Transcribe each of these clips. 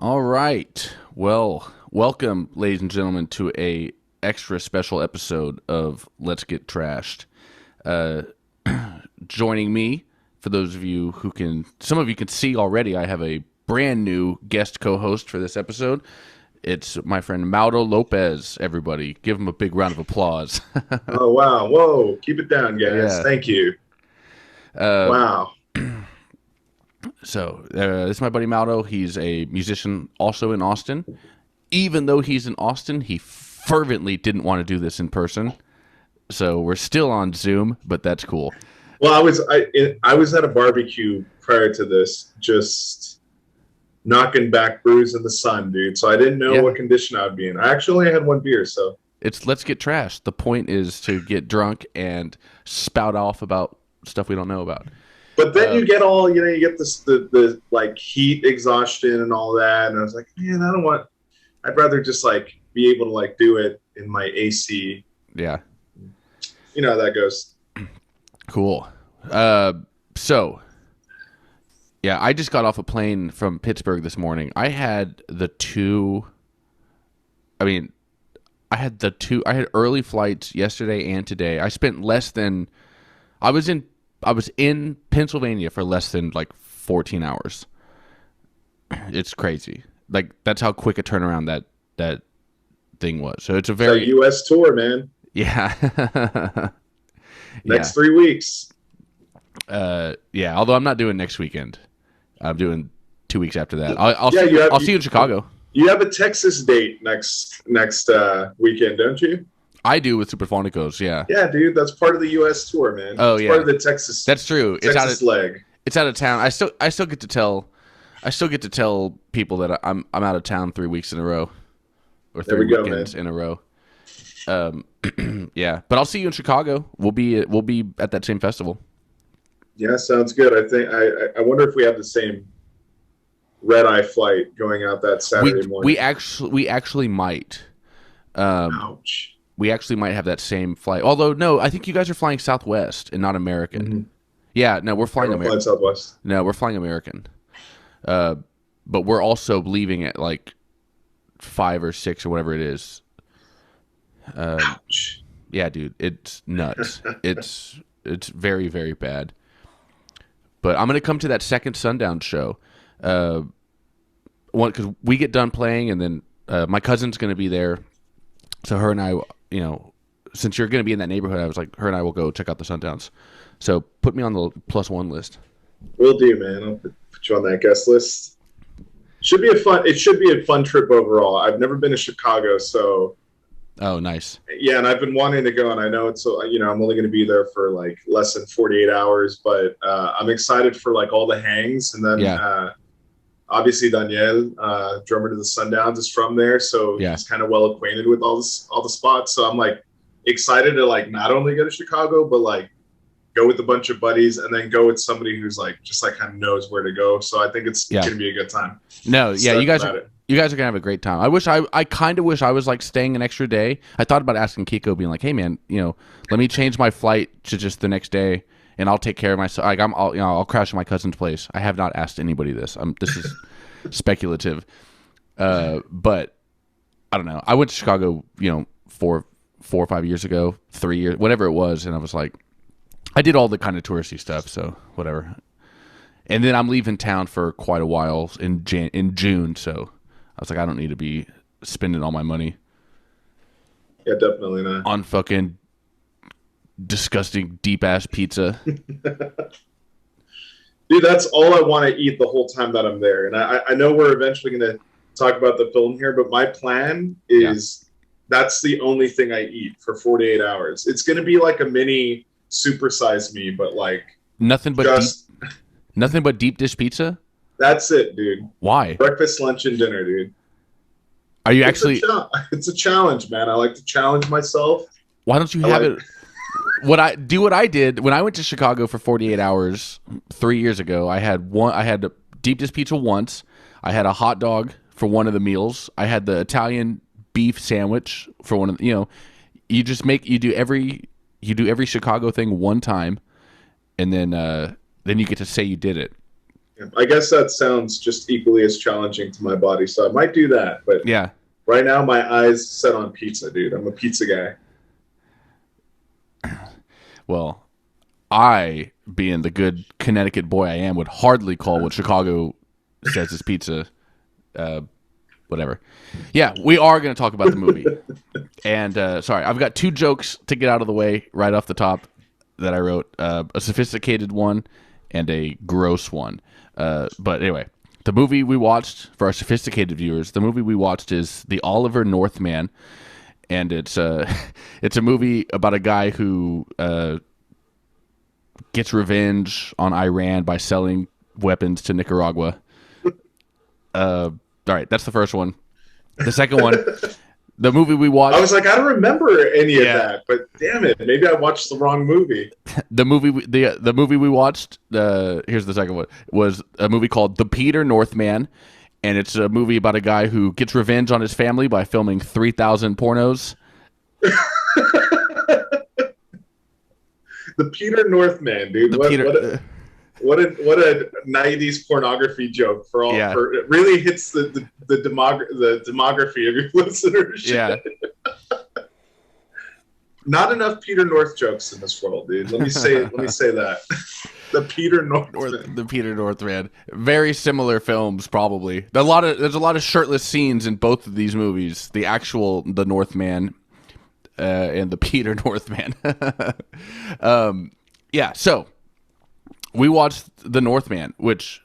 All right. Well, welcome, ladies and gentlemen, to a extra special episode of Let's Get Trashed. Uh, Joining me, for those of you who can, some of you can see already, I have a brand new guest co-host for this episode. It's my friend Mauro Lopez. Everybody, give him a big round of applause. Oh wow! Whoa! Keep it down, guys. Yeah. Thank you. Wow. So this is my buddy Mauro. He's a musician also in Austin. Even though he's in Austin, he fervently didn't want to do this in person. So we're still on Zoom, but that's cool. Well, I was at a barbecue prior to this, just knocking back brews in the sun, dude. So I didn't know what condition I would be in. I actually only had one beer, so it's let's get trashed. The point is to get drunk and spout off about stuff we don't know about. But then you get all, you get this the like heat exhaustion and all that, and I was like, man, I'd rather just like be able to like do it in my AC. Yeah. You know how that goes. Cool. So, yeah, I just got off a plane from Pittsburgh this morning. I had early flights yesterday and today. I spent I was in Pennsylvania for less than like 14 hours. It's crazy. Like that's how quick a turnaround that thing was. So it's a very U.S. tour, man. Yeah. Next 3 weeks. Yeah. Although I'm not doing next weekend, I'm doing 2 weeks after that. I'll see you in Chicago. You have a Texas date next weekend, don't you? I do with Superphonicos, yeah. Yeah, dude, that's part of the U.S. tour, man. Oh, it's yeah. part of the Texas. That's true. Texas leg. It's out of town. I still get to tell people that I'm out of town 3 weeks in a row, or 3 weekends in a row. Yeah, but I'll see you in Chicago. We'll be at that same festival. Yeah, sounds good. I think I wonder if we have the same red eye flight going out that Saturday morning. We actually might. Ouch. We actually might have that same flight. Although no, I think you guys are flying Southwest and not American. Mm-hmm. Yeah, no, we're flying American. Southwest. No, we're flying American. But we're also leaving at like 5 or 6 or whatever it is. Ouch. Yeah, dude, it's nuts. it's very, very bad. But I'm gonna come to that second Sundown show. Because we get done playing, and then my cousin's gonna be there. So her and I, since you're gonna be in that neighborhood, I was like, her and I will go check out the Sundowns. So put me on the +1 list. Will do, man. I'll put you on that guest list. It should be a fun trip overall. I've never been to Chicago, so. Oh, nice. Yeah, and I've been wanting to go, and I know it's I'm only going to be there for like less than 48 hours, but I'm excited for like all the hangs, and then obviously Daniel, drummer to the Sundowns, is from there, so he's kind of well acquainted with all the spots. So I'm like excited to like not only go to Chicago, but like go with a bunch of buddies, and then go with somebody who's like just like kind of knows where to go. So I think it's going to be a good time. No, yeah, you guys are gonna have a great time. I kind of wish I was like staying an extra day. I thought about asking Kiko, being like, "Hey, man, let me change my flight to just the next day, and I'll take care of myself. Like I'll crash at my cousin's place." I have not asked anybody this. This is speculative, but I don't know. I went to Chicago, 4 or 5 years ago, 3 years, whatever it was, and I was like, I did all the kind of touristy stuff, so whatever. And then I'm leaving town for quite a while in June, so I was like, I don't need to be spending all my money. Yeah, definitely not. On fucking disgusting deep ass pizza. Dude, that's all I want to eat the whole time that I'm there. And I know we're eventually going to talk about the film here, but my plan is that's the only thing I eat for 48 hours. It's going to be like a mini supersize me, but like nothing but deep dish pizza. That's it, dude. Why? Breakfast, lunch, and dinner, dude. Are you actually? It's a challenge, man. I like to challenge myself. Why don't you have it? What I did when I went to Chicago for 48 hours 3 years ago. I had deep dish pizza once. I had a hot dog for one of the meals. I had the Italian beef sandwich for one of the, you do every Chicago thing one time, and then you get to say you did it. I guess that sounds just equally as challenging to my body, so I might do that. But Yeah. right now, my eyes set on pizza, dude. I'm a pizza guy. Well, I, being the good Connecticut boy I am, would hardly call what Chicago says is pizza. Whatever. Yeah, we are going to talk about the movie. And sorry, I've got 2 jokes to get out of the way right off the top that I wrote. A sophisticated one and a gross one. But anyway, the movie we watched, for our sophisticated viewers, the movie we watched is The Oliver Northman. And it's it's a movie about a guy who gets revenge on Iran by selling weapons to Nicaragua. All right, that's the first one. The second one, the movie we watched. I was like, I don't remember any of that, but damn it, maybe I watched the wrong movie. The movie we watched. Here's the second one. Was a movie called The Peter Northman, and it's a movie about a guy who gets revenge on his family by filming 3,000 pornos. The Peter Northman, dude. What a 90s pornography joke for all. Yeah. It really hits the demography of your listeners. Yeah. Not enough Peter North jokes in this world, dude. Let me say that. The Peter Northman. The Peter Northman. Very similar films, probably. There's a lot of shirtless scenes in both of these movies. The Northman and the Peter Northman. Yeah, so we watched The Northman, which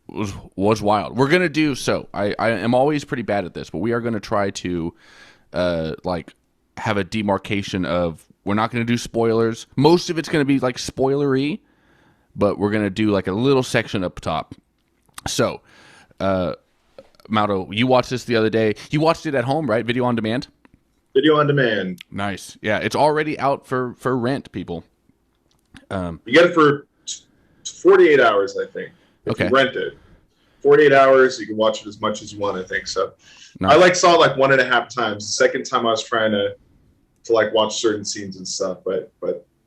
was wild. We're gonna do so. I am always pretty bad at this, but we are gonna try to have a demarcation of, we're not gonna do spoilers. Most of it's gonna be like spoilery, but we're gonna do like a little section up top. So, Mauro, you watched this the other day. You watched it at home, right? Video on demand. Video on demand. Nice. Yeah, it's already out for rent, people. You get it for 48 hours, I think. If you rent it. 48 hours, you can watch it as much as you want, I think. So nice. I saw it 1.5 times. The second time I was trying to watch certain scenes and stuff, but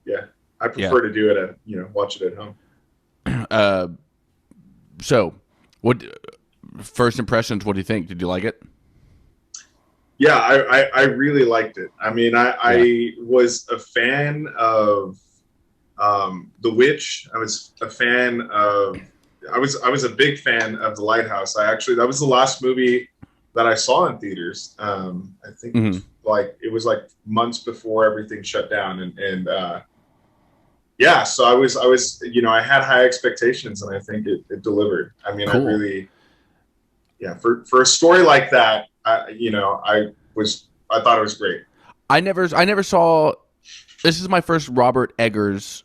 yeah, I prefer to do it watch it at home. So what first impressions, what do you think? Did you like it? Yeah, I really liked it. I mean, I was a fan of The Witch. I was a big fan of The Lighthouse. That was the last movie that I saw in theaters. I think it was months before everything shut down, and so I was I had high expectations, and I think it delivered. I mean, cool. I really, for a story like that, I thought it was great. I never saw. This is my first Robert Eggers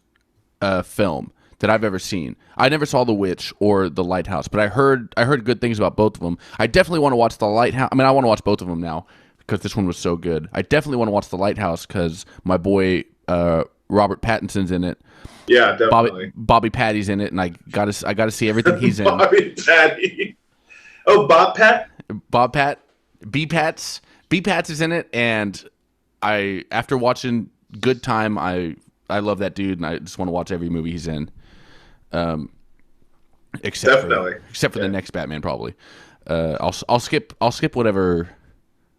film that I've ever seen. I never saw The Witch or The Lighthouse, but I heard good things about both of them. I definitely want to watch The Lighthouse. I mean, I want to watch both of them now because this one was so good. I definitely want to watch The Lighthouse because my boy Robert Pattinson's in it. Yeah, definitely. Bobby Patty's in it, and I gotta see everything he's in. Bobby Patty. Oh, Bob Pat. B-Pats is in it, and after watching Good Time, I love that dude, and I just want to watch every movie he's in. Except for the next Batman, probably. I'll skip whatever.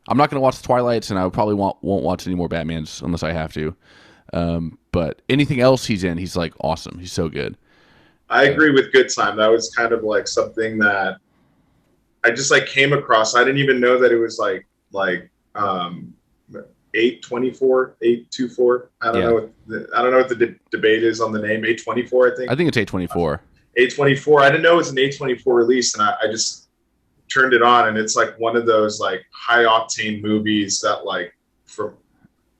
I'm not going to watch the Twilights, and I probably won't watch any more Batmans unless I have to. But anything else he's in, he's awesome. He's so good. I agree with Good Time. That was kind of something that I just came across. I didn't even know that it was 824, 824. I don't know what the debate is on the name. 824, I think. I think it's 824. 824. I didn't know it was an 824 release, and I just turned it on, and it's one of those high octane movies that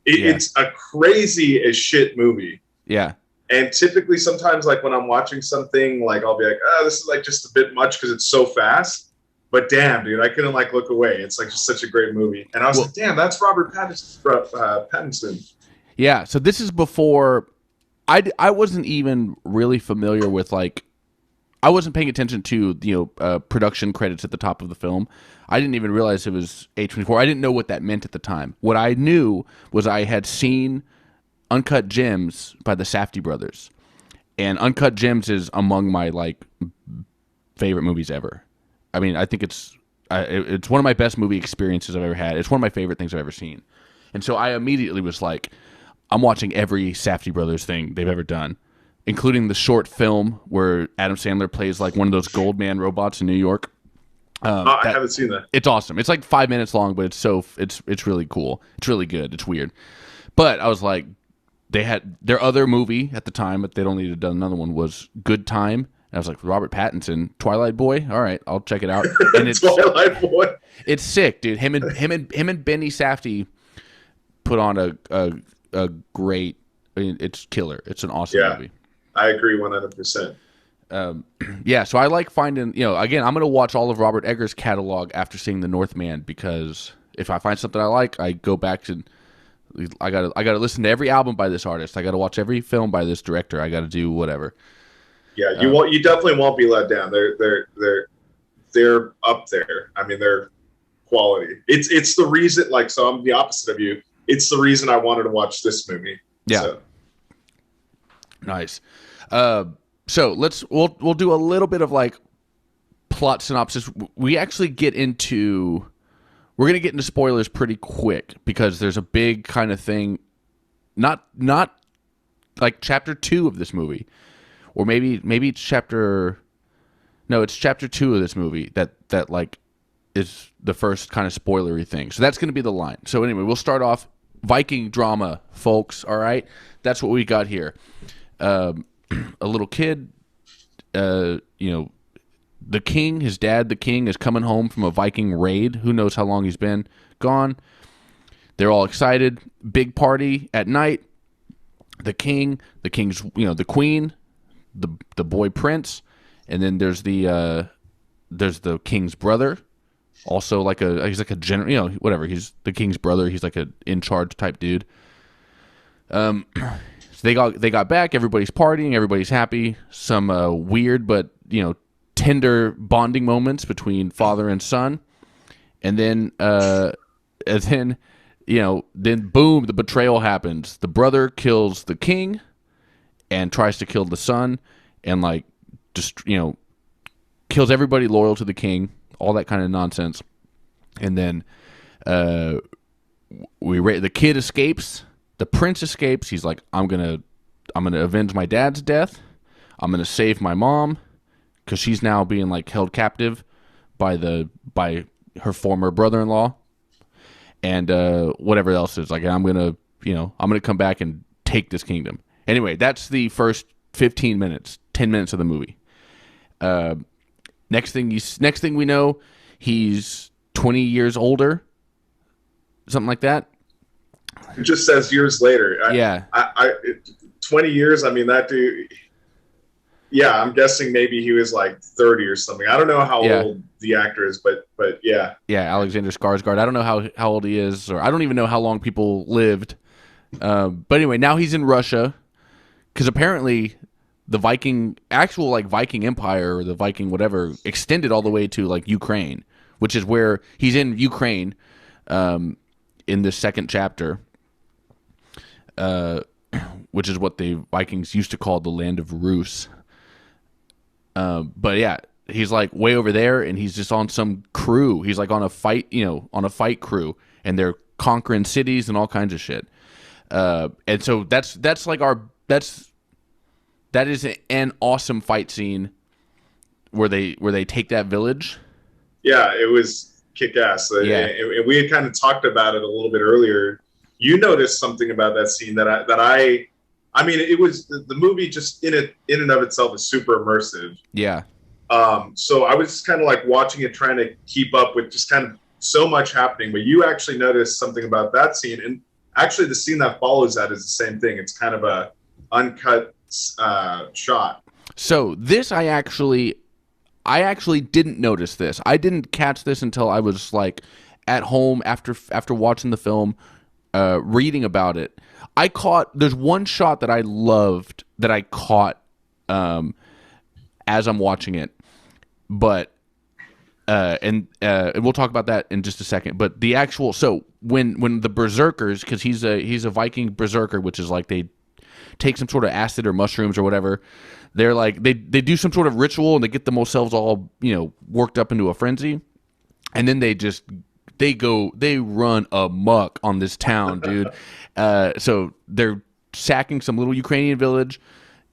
it's a crazy as shit movie. Yeah. And typically, sometimes when I'm watching something, I'll be oh, this is just a bit much because it's so fast. But damn, dude, I couldn't look away. It's just such a great movie. And I was damn, that's Robert Pattinson. Yeah, so this is before I wasn't even really familiar with I wasn't paying attention to production credits at the top of the film. I didn't even realize it was A24. I didn't know what that meant at the time. What I knew was I had seen Uncut Gems by the Safdie brothers. And Uncut Gems is among my favorite movies ever. I mean, I think it's one of my best movie experiences I've ever had. It's one of my favorite things I've ever seen. And so I immediately was like, I'm watching every Safdie brothers thing they've ever done, including the short film where Adam Sandler plays like one of those Goldman robots in New York. I haven't seen that. It's awesome. It's like 5 minutes long, but it's really cool. It's really good. It's weird. But I was like, they had their other movie at the time, but they'd only done another one, was Good Time. And I was like, Robert Pattinson, Twilight Boy. All right, I'll check it out. And it's Twilight Boy. It's sick, dude. Him and Benny Safdie put on a great. I mean, it's killer. It's an awesome movie. I agree 100%. Yeah, so I like finding, again, I'm going to watch all of Robert Eggers' catalog after seeing The Northman, because if I find something I like, I go back to, I got to listen to every album by this artist. I got to watch every film by this director. I got to do whatever. Yeah, you definitely won't be let down. They're up there. I mean, they're quality. It's the reason, so I'm the opposite of you. It's the reason I wanted to watch this movie. Yeah. So. Nice. So we'll do a little bit of plot synopsis. We're going to get into spoilers pretty quick, because there's a big kind of thing, not like chapter 2 of this movie, or maybe it's chapter 2 of this movie that is the first kind of spoilery thing. So that's going to be the line. So anyway, we'll start off Viking drama, folks. All right. That's what we got here. A little kid, the king, his dad, the king, is coming home from a Viking raid. Who knows how long he's been gone. They're all excited. Big party at night. The king's, the queen, the boy prince, and then there's the king's brother. Also he's like a general, whatever. He's the king's brother. He's like a in charge type dude. So they got back. Everybody's partying. Everybody's happy. Some weird but tender bonding moments between father and son, and then then boom, the betrayal happens. The brother kills the king and tries to kill the son, and kills everybody loyal to the king. All that kind of nonsense, and then the kid escapes. The prince escapes. He's like, I'm gonna avenge my dad's death. I'm gonna save my mom, because she's now being held captive by her former brother-in-law, and whatever else is I'm gonna come back and take this kingdom. Anyway, that's the first 10 minutes of the movie. Next thing we know, he's 20 years older, something like that. It just says years later. 20 years. I mean, that dude. Yeah, I'm guessing maybe he was 30 or something. I don't know how old the actor is, but yeah. Yeah, Alexander Skarsgård. I don't know how old he is, or I don't even know how long people lived. But anyway, now he's in Russia, because apparently the Viking Empire, or the Viking whatever, extended all the way to Ukraine, which is where he's in Ukraine in the second chapter. Which is what the Vikings used to call the land of Rus. But yeah, he's way over there, and he's just on some crew. He's on a fight crew, and they're conquering cities and all kinds of shit. And so that is an awesome fight scene where they take that village. Yeah, it was kick-ass. Yeah. And we had kind of talked about it a little bit earlier. You noticed something about that scene that I mean, it was the movie just in and of itself is super immersive. Yeah. So I was just kind of watching it, trying to keep up with just kind of so much happening. But you actually noticed something about that scene, and actually the scene that follows that is the same thing. It's kind of a uncut shot. So this I actually didn't notice this. I didn't catch this until I was at home after watching the film. Reading about it, there's one shot that I loved that I caught as I'm watching it, but and we'll talk about that in just a second. But the actual, so when the berserkers, because he's a Viking berserker, which is they take some sort of acid or mushrooms or whatever, They're like they do some sort of ritual and they get themselves all, you know, worked up into a frenzy, and then they run amok on this town, dude. So they're sacking some little Ukrainian village.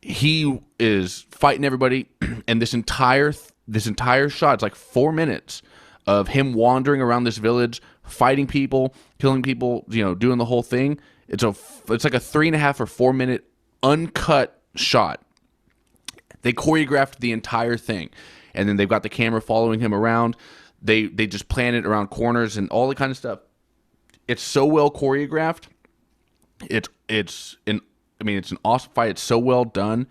He is fighting everybody, and this entire shot, it's like 4 minutes of him wandering around this village, fighting people, killing people, you know, doing the whole thing. It's like a 3.5 or 4 minute uncut shot. They choreographed the entire thing, and then they've got the camera following him around. They just plan it around corners and all the kind of stuff. It's so well choreographed. It's an awesome fight. It's so well done.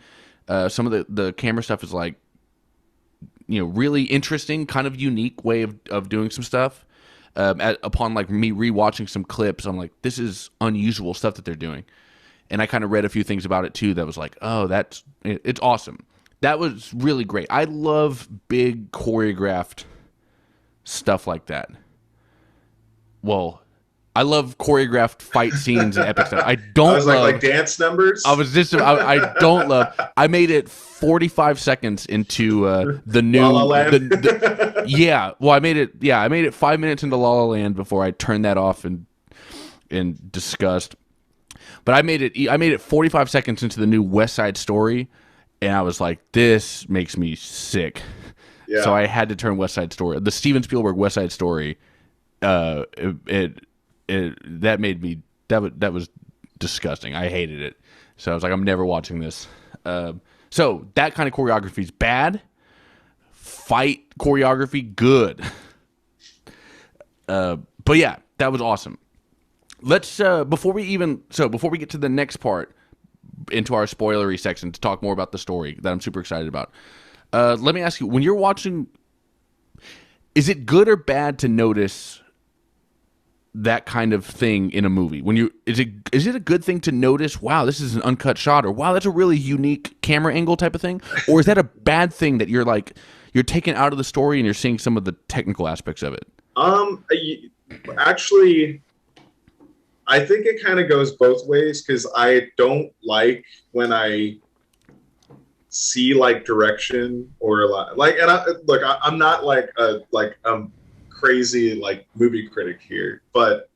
Some of the camera stuff is like, you know, really interesting, kind of unique way of doing some stuff. Upon like me rewatching some clips, I'm like, this is unusual stuff that they're doing. And I kind of read a few things about it too that was like, oh, it's awesome. That was really great. I love big choreographed stuff like that. Well, I love choreographed fight scenes and epic stuff. I don't love like dance numbers. I don't love. I made it 45 seconds into the new La La Land. Yeah. Well, I made it 5 minutes into La La Land before I turned that off in disgust. But I made it 45 seconds into the new West Side Story, and I was like, this makes me sick. Yeah. So I had to turn West Side Story, the Steven Spielberg West Side Story. That made me that was disgusting. I hated it. So I was like, I'm never watching this. So that kind of choreography is bad. Fight choreography, good. But yeah, that was awesome. Let's before we get to the next part into our spoilery section to talk more about the story that I'm super excited about. Let me ask you, when you're watching, is it good or bad to notice that kind of thing in a movie? Is it a good thing to notice, wow, this is an uncut shot, or wow, that's a really unique camera angle type of thing? Or is that a bad thing that you're taken out of the story and you're seeing some of the technical aspects of it? Actually, I think it kind of goes both ways, because I don't like when I see like direction or like, and I'm not like a crazy like movie critic here, but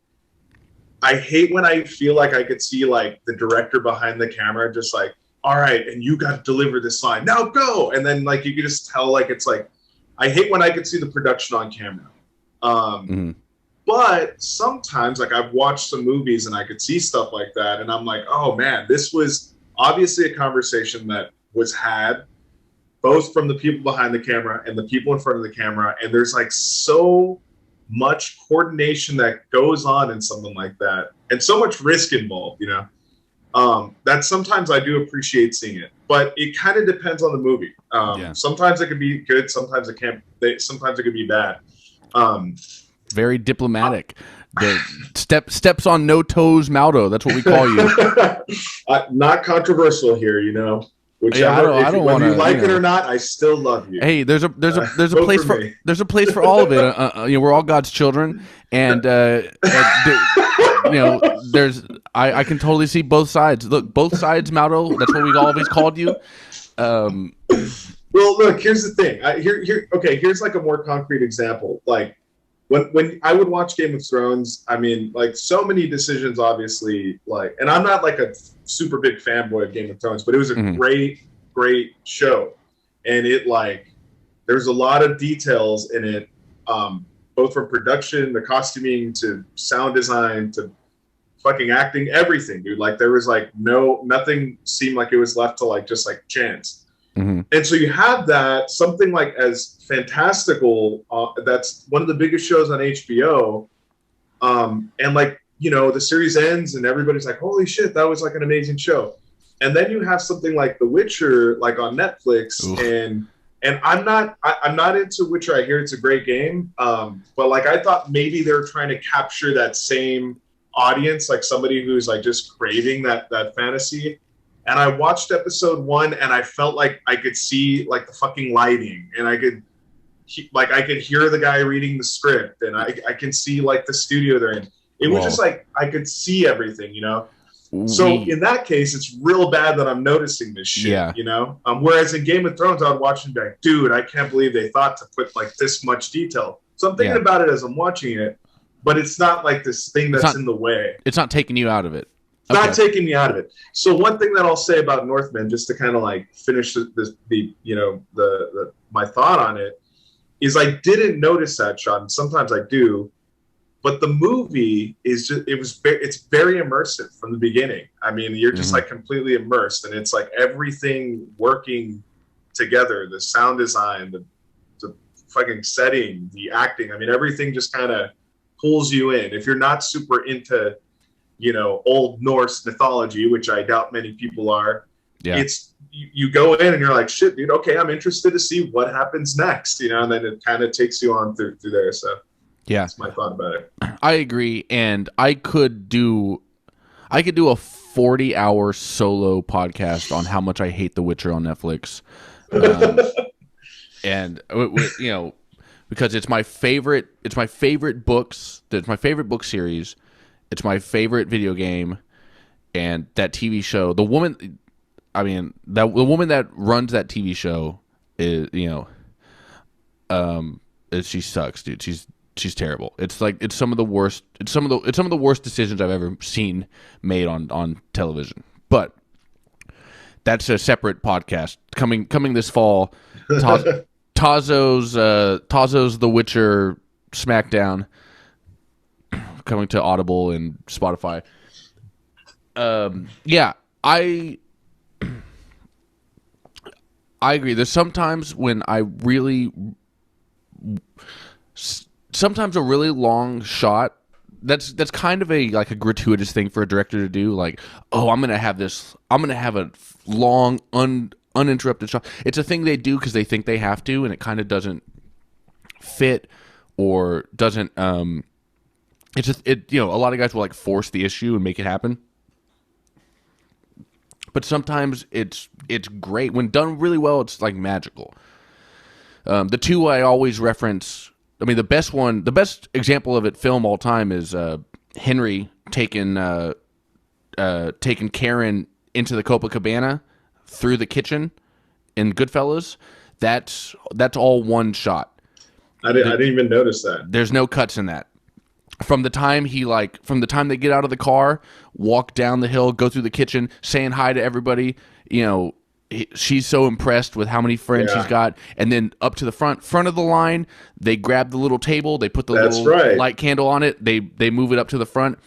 I hate when I feel like I could see like the director behind the camera just like, all right, and you got to deliver this line, now go, and then like you can just tell, like, it's like, I hate when I could see the production on camera. But sometimes, like, I've watched some movies and I could see stuff like that, and I'm like, oh man, this was obviously a conversation that was had both from the people behind the camera and the people in front of the camera, and there's like so much coordination that goes on in something like that, and so much risk involved, you know, that sometimes I do appreciate seeing it, but it kind of depends on the movie. Sometimes it could be good, sometimes it can't. Sometimes it could be bad. Very diplomatic. The steps on no toes, Maruo. That's what we call you. Not controversial here, you know. Whichever, I don't want to, whether you like it or not, I still love you. Hey, there's a place for a place for all of it. You know, we're all God's children, and you know, I can totally see both sides. Look, both sides, Maruo. That's what we always called you. Well, look, here's the thing. Here's like a more concrete example. Like, when I would watch Game of Thrones, I mean, like, so many decisions, obviously, like, and I'm not like a super big fanboy of Game of Thrones, but it was a great show. And it, like, there's a lot of details in it, both from production, the costuming, to sound design, to fucking acting, everything, dude. Like, there was like nothing seemed like it was left to like just like chance. And so you have that, something like as fantastical, that's one of the biggest shows on HBO, and like, you know, the series ends and everybody's like, holy shit, that was like an amazing show. And then you have something like The Witcher, like on Netflix. Oof. And I'm not into Witcher. I hear it's a great game, but like, I thought maybe they were trying to capture that same audience, like somebody who's like just craving that fantasy. And I watched episode 1 and I felt like I could see like the fucking lighting, and I could hear the guy reading the script, and I can see like the studio they're in. It was just like, I could see everything, you know? So in that case, it's real bad that I'm noticing this shit, you know? Whereas in Game of Thrones, I would watch and be like, dude, I can't believe they thought to put like this much detail. So I'm thinking about it as I'm watching it, but it's not like this thing that's in the way. It's not taking you out of it. It's not taking me out of it. So one thing that I'll say about Northman, just to kind of like finish my thought on it, is I didn't notice that shot, and sometimes I do. But the movie is it's very immersive from the beginning. I mean, you're just like completely immersed, and it's like everything working together, the sound design, the fucking setting, the acting. I mean, everything just kind of pulls you in. If you're not super into, Old Norse mythology, which I doubt many people are, it's you go in and you're like, shit, dude, okay, I'm interested to see what happens next, and then it kind of takes you on through there. So yeah, that's my thought about it. I agree, and I could do a 40-hour solo podcast on how much I hate The Witcher on Netflix, and because it's my favorite. It's my favorite books. It's my favorite book series. It's my favorite video game, and that TV show. The woman that runs that TV show is she sucks, dude. She's terrible. It's some of the worst. It's some of the worst decisions I've ever seen made on television. But that's a separate podcast coming this fall. Tozzo's The Witcher Smackdown coming to Audible and Spotify. I agree. There's sometimes when sometimes a really long shot that's kind of a gratuitous thing for a director to do. Like, oh, I'm gonna have a long uninterrupted shot. It's a thing they do because they think they have to, and it kind of doesn't fit or doesn't. It's just a lot of guys will force the issue and make it happen. But sometimes it's great when done really well. It's magical. The two I always reference. I mean, the best example of it, film all time, is Henry taking Karen into the Copacabana through the kitchen in Goodfellas. That's all one shot. I didn't even notice that. There's no cuts in that. From the time they get out of the car, walk down the hill, go through the kitchen, saying hi to everybody, she's so impressed with how many friends she's got, and then up to the front of the line, they grab the little table, they put the light candle on it, they move it up to the front.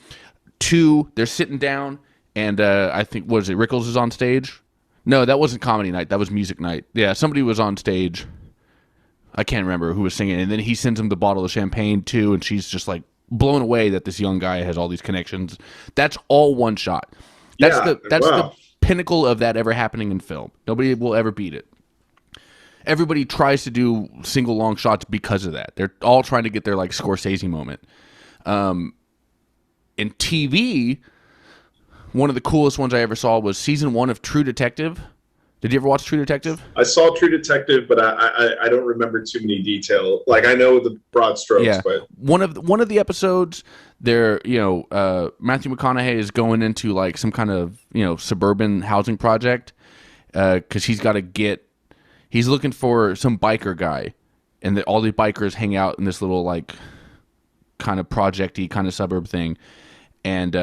2, they're sitting down, and I think, what is it, Rickles is on stage? No, that wasn't comedy night, that was music night. Yeah, somebody was on stage. I can't remember who was singing, and then he sends him the bottle of champagne too, and she's just blown away that this young guy has all these connections. That's all one shot. That's the pinnacle of that ever happening in film. Nobody will ever beat it. Everybody tries to do single long shots because of that. They're all trying to get their Scorsese moment. In TV, one of the coolest ones I ever saw was season 1 of True Detective. Did you ever watch True Detective? I saw True Detective, but I don't remember too many detail. I know the broad strokes, but one of the episodes there, Matthew McConaughey is going into some kind of suburban housing project because he's looking for some biker guy, and all the bikers hang out in this little kind of project-y kind of suburb thing, and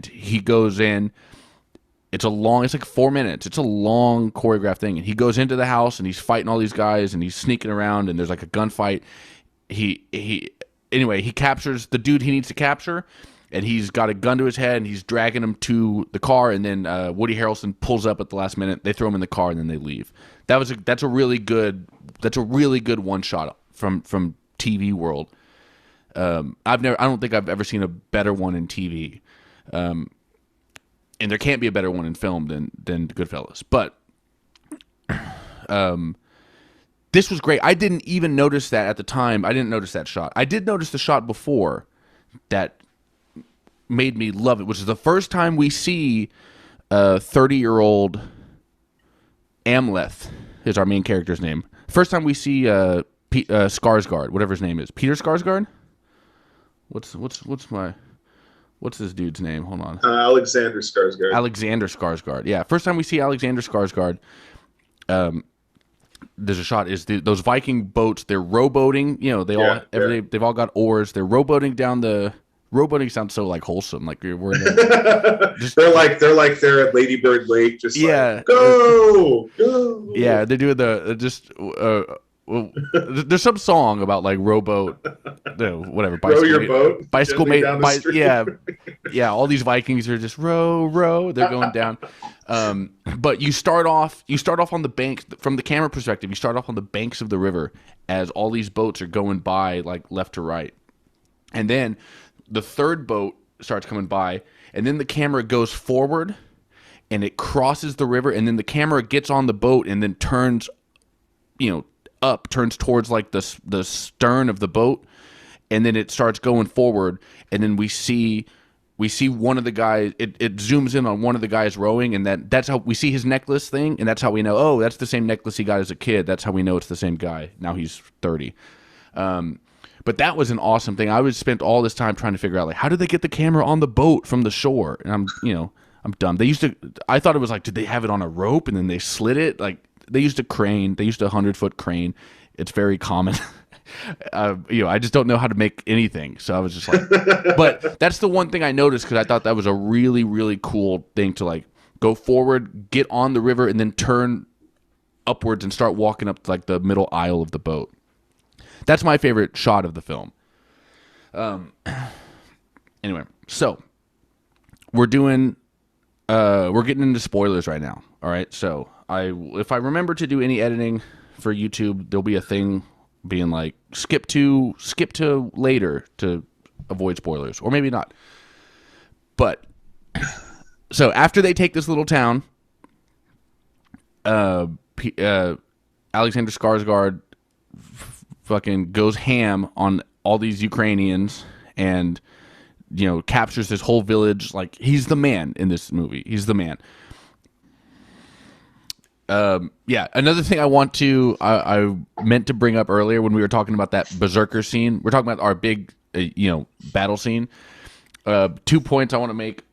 he goes in. It's 4 minutes. It's a long choreographed thing. And he goes into the house and he's fighting all these guys and he's sneaking around and there's a gunfight. He captures the dude he needs to capture, and he's got a gun to his head and he's dragging him to the car, and then Woody Harrelson pulls up at the last minute. They throw him in the car and then they leave. That's a really good one shot from TV world. I don't think I've ever seen a better one in TV. And there can't be a better one in film than Goodfellas. But this was great. I didn't even notice that at the time. I didn't notice that shot. I did notice the shot before that made me love it, which is the first time we see 30-year-old Amleth is our main character's name. First time we see Skarsgård, whatever his name is. Peter Skarsgård? What's What's this dude's name? Hold on. Alexander Skarsgård. Alexander Skarsgård. Yeah, first time we see Alexander Skarsgård, there's a shot is those Viking boats. They're rowboating. You know, they've all got oars. They're rowboating down the. Rowboating sounds so like wholesome. Like they're at Lady Bird Lake, just like, go. Yeah, they're doing there's some song about like rowboat, whatever. Row your boat. Bicycle mate. Yeah. All these Vikings are just row. They're going down. But you start off on the bank from the camera perspective. You start off on the banks of the river as all these boats are going by like left to right, and then the third boat starts coming by, and then the camera goes forward, and it crosses the river, and then the camera gets on the boat and then turns, turns towards like the stern of the boat, and then it starts going forward, and then we see one of the guys. It zooms in on one of the guys rowing, and that's how we see his necklace thing, and that's how we know. Oh, that's the same necklace he got as a kid. That's how we know it's the same guy. Now he's 30. But that was an awesome thing. I spent all this time trying to figure out, like, how did they get the camera on the boat from the shore? And I'm dumb. I thought it was like, did they have it on a rope and then they slid it? Like, they used a crane. They used a 100-foot crane. It's very common. I just don't know how to make anything. So I was just like, but that's the one thing I noticed, because I thought that was a really, really cool thing to like go forward, get on the river, and then turn upwards and start walking up to like the middle aisle of the boat. That's my favorite shot of the film. Anyway, so we're getting into spoilers right now. All right, so if I remember to do any editing for YouTube, there'll be a thing being like skip to later to avoid spoilers, or maybe not. But so after they take this little town, Alexander Skarsgård fucking goes ham on all these Ukrainians and captures this whole village. Like, he's the man in this movie. He's the man. Another thing I meant to bring up earlier when we were talking about that berserker scene. We're talking about our big battle scene. 2 points I want to make.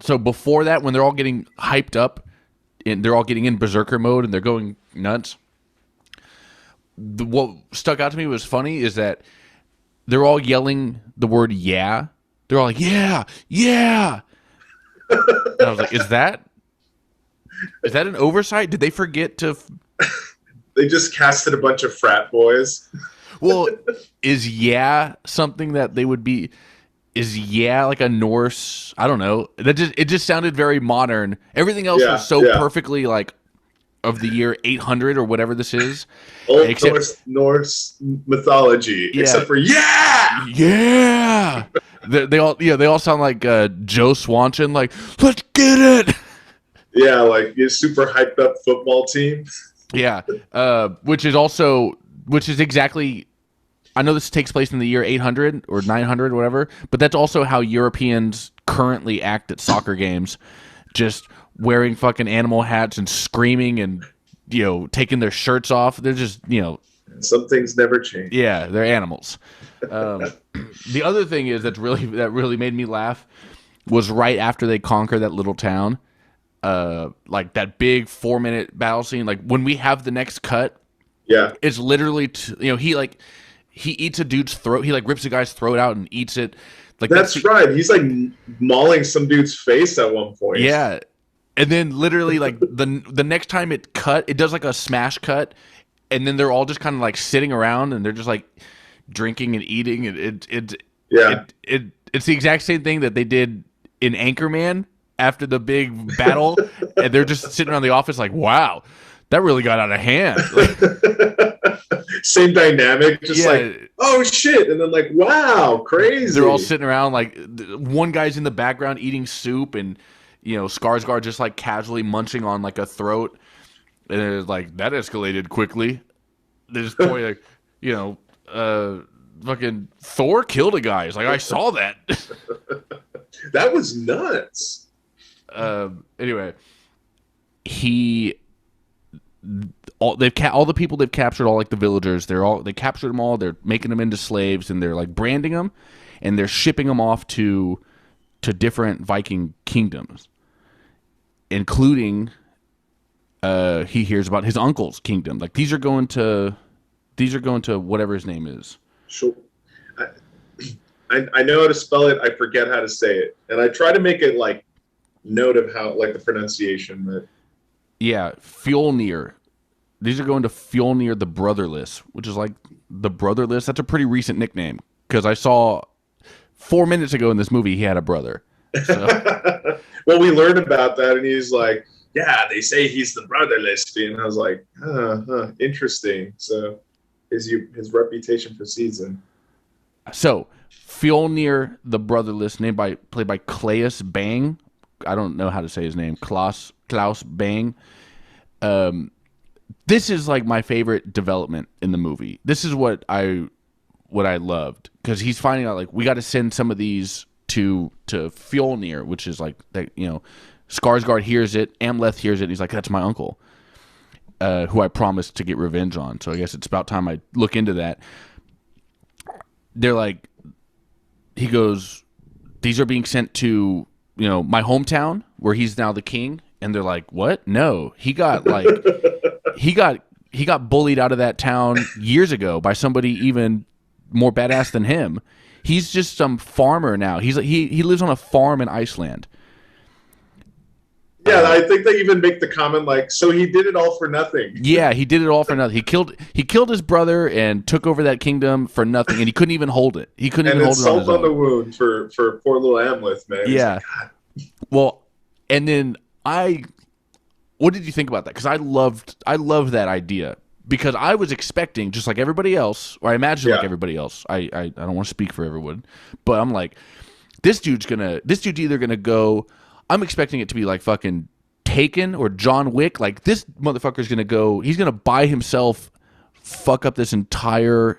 So before that, when they're all getting hyped up and they're all getting in berserker mode and they're going nuts, what stuck out to me was funny is that they're all yelling the word "yeah." They're all like, "Yeah, yeah." And I was like, "Is that an oversight? Did they forget to?" They just casted a bunch of frat boys. Well, is "yeah" something that they would be? Is "yeah" like a Norse? I don't know. It just sounded very modern. Everything else was so perfectly like of the year 800 or whatever this is. Old Norse mythology, except for yeah. They all sound like Joe Swanson, like, let's get it. Yeah, like your super hyped up football team. Yeah, which is exactly. I know this takes place in the year 800 or 900, whatever, but that's also how Europeans currently act at soccer games, just wearing fucking animal hats and screaming and taking their shirts off. They're just some things never change. Yeah, they're animals. The other thing is that really made me laugh was right after they conquer that little town, like that big 4-minute battle scene. Like when we have the next cut, it's literally he eats a dude's throat. He like rips a guy's throat out and eats it. Like that's right. He's like mauling some dude's face at one point. Yeah. And then literally like the next time it does like a smash cut, and then they're all just kind of like sitting around and they're just like drinking and eating. It's the exact same thing that they did in Anchorman after the big battle, and they're just sitting around the office like, wow, that really got out of hand. Same dynamic, just like, oh shit, and then like, wow, crazy. They're all sitting around like one guy's in the background eating soup, and Skarsgård just like casually munching on like a throat, and it's like that escalated quickly. There's point like, fucking Thor killed a guy. It's like I saw that. That was nuts. Anyway, all the people they've captured, all like the villagers, they captured them all. They're making them into slaves, and they're like branding them, and they're shipping them off to to different Viking kingdoms, including he hears about his uncle's kingdom. Like these are going to whatever his name is. Sure. I know how to spell it. I forget how to say it, and I try to make it like note of how like the pronunciation. But yeah, Fjolnir. These are going to Fjolnir the Brotherless, which is like the Brotherless. That's a pretty recent nickname because I saw 4 minutes ago in this movie he had a brother. So. Well, we learned about that, and he's like, "Yeah, they say he's the Brotherless," and I was like, interesting. So his reputation precedes him. So Fjolnir the Brotherless, played by Claes Bang. I don't know how to say his name. Klaus Bang. This is like my favorite development in the movie. This is what I loved because he's finding out like we got to send some of these to Fjolnir, which is like that. Skarsgård hears it, Amleth hears it. And he's like, "That's my uncle, who I promised to get revenge on." So I guess it's about time I look into that. They're like, he goes, "These are being sent to my hometown where he's now the king," and they're like, "What? No, he got like." He got bullied out of that town years ago by somebody even more badass than him. He's just some farmer now. He lives on a farm in Iceland. Yeah, I think they even make the comment like, so he did it all for nothing. Yeah, he did it all for nothing. He killed his brother and took over that kingdom for nothing, and he couldn't even hold it. He couldn't even hold it on his own. And salt on the wound for poor little Amleth, man. Yeah. Like, well, and then what did you think about that? Because I loved that idea because I was expecting just like everybody else, or I imagine like everybody else. I don't want to speak for everyone, but I'm like, this dude's either gonna go. I'm expecting it to be like fucking Taken or John Wick. Like this motherfucker's gonna go. He's gonna by himself fuck up this entire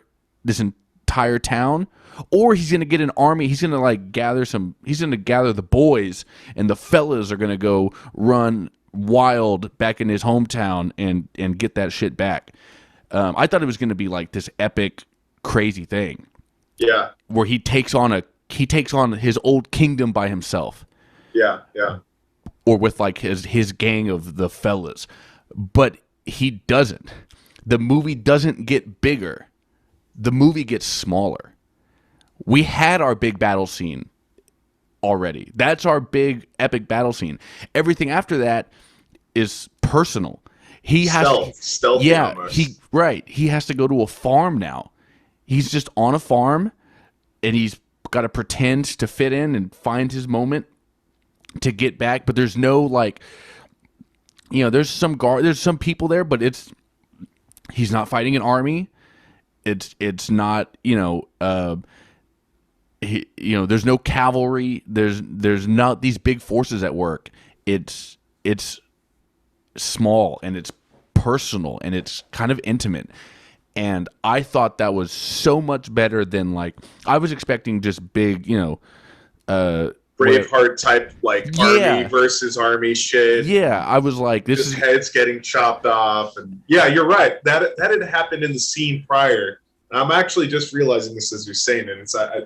town, or he's gonna get an army. He's gonna like gather the boys, and the fellas are gonna go run wild back in his hometown and get that shit back. I thought it was gonna be like this epic, crazy thing. Yeah, where he takes on his old kingdom by himself. Yeah. Or with like his gang of the fellas. But he doesn't. The movie doesn't get bigger. The movie gets smaller. We had our big battle scene already. That's our big epic battle scene. Everything after that is personal. He has stealth. Yeah, almost. He has to go to a farm now. He's just on a farm and he's got to pretend to fit in and find his moment to get back, but there's no like, there's some people there, but he's not fighting an army. It's not, there's no cavalry. There's not these big forces at work. It's small and it's personal and it's kind of intimate. And I thought that was so much better than like, I was expecting just big, Braveheart type like army versus army shit. Yeah, I was like, this is heads getting chopped off, and yeah, you're right. That had happened in the scene prior. I'm actually just realizing this as you're saying it. It's I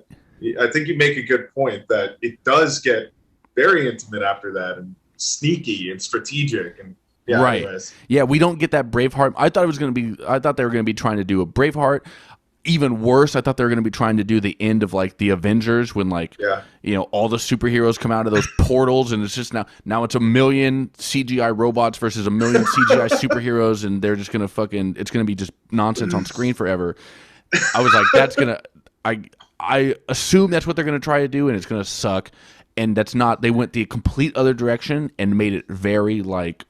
think you make a good point that it does get very intimate after that and sneaky and strategic and yeah. Right. Anyways. Yeah, we don't get that Braveheart. I thought they were gonna be trying to do a Braveheart. Even worse, I thought they were going to be trying to do the end of like the Avengers when like all the superheroes come out of those portals and it's just now it's 1 million CGI robots versus 1 million CGI superheroes and they're just gonna it's gonna be just nonsense on screen forever. I was like, that's gonna I assume that's what they're gonna try to do and it's gonna suck. And that's not. They went the complete other direction and made it very like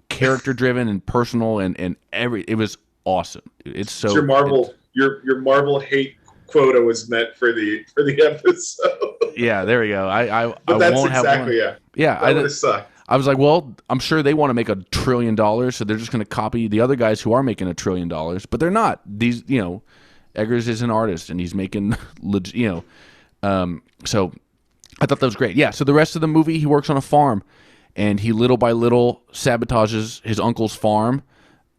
character driven and personal and it was awesome. It's so your Marvel. Your Marvel hate quota was met for the episode. Yeah, there we go. I won't have one. Yeah. That would have sucked. I was like, well, I'm sure they want to make $1 trillion, so they're just going to copy the other guys who are making $1 trillion, but they're not. These, Eggers is an artist and he's making, so I thought that was great. Yeah. So the rest of the movie, he works on a farm, and he little by little sabotages his uncle's farm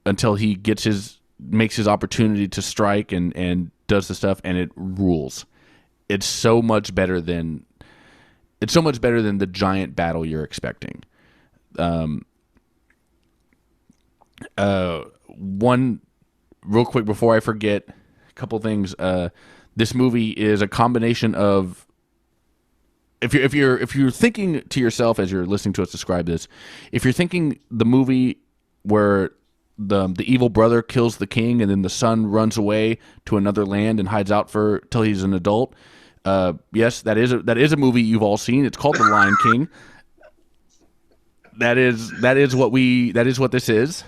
until he makes his opportunity to strike and does the stuff, and it rules. It's so much better than It's so much better than the giant battle you're expecting. One real quick before I forget, a couple things. This movie is a combination of, if you're thinking to yourself as you're listening to us describe this, if you're thinking the movie where the evil brother kills the king and then the son runs away to another land and hides out till he's an adult, yes, that is a movie you've all seen. It's called The Lion King. That is what this is.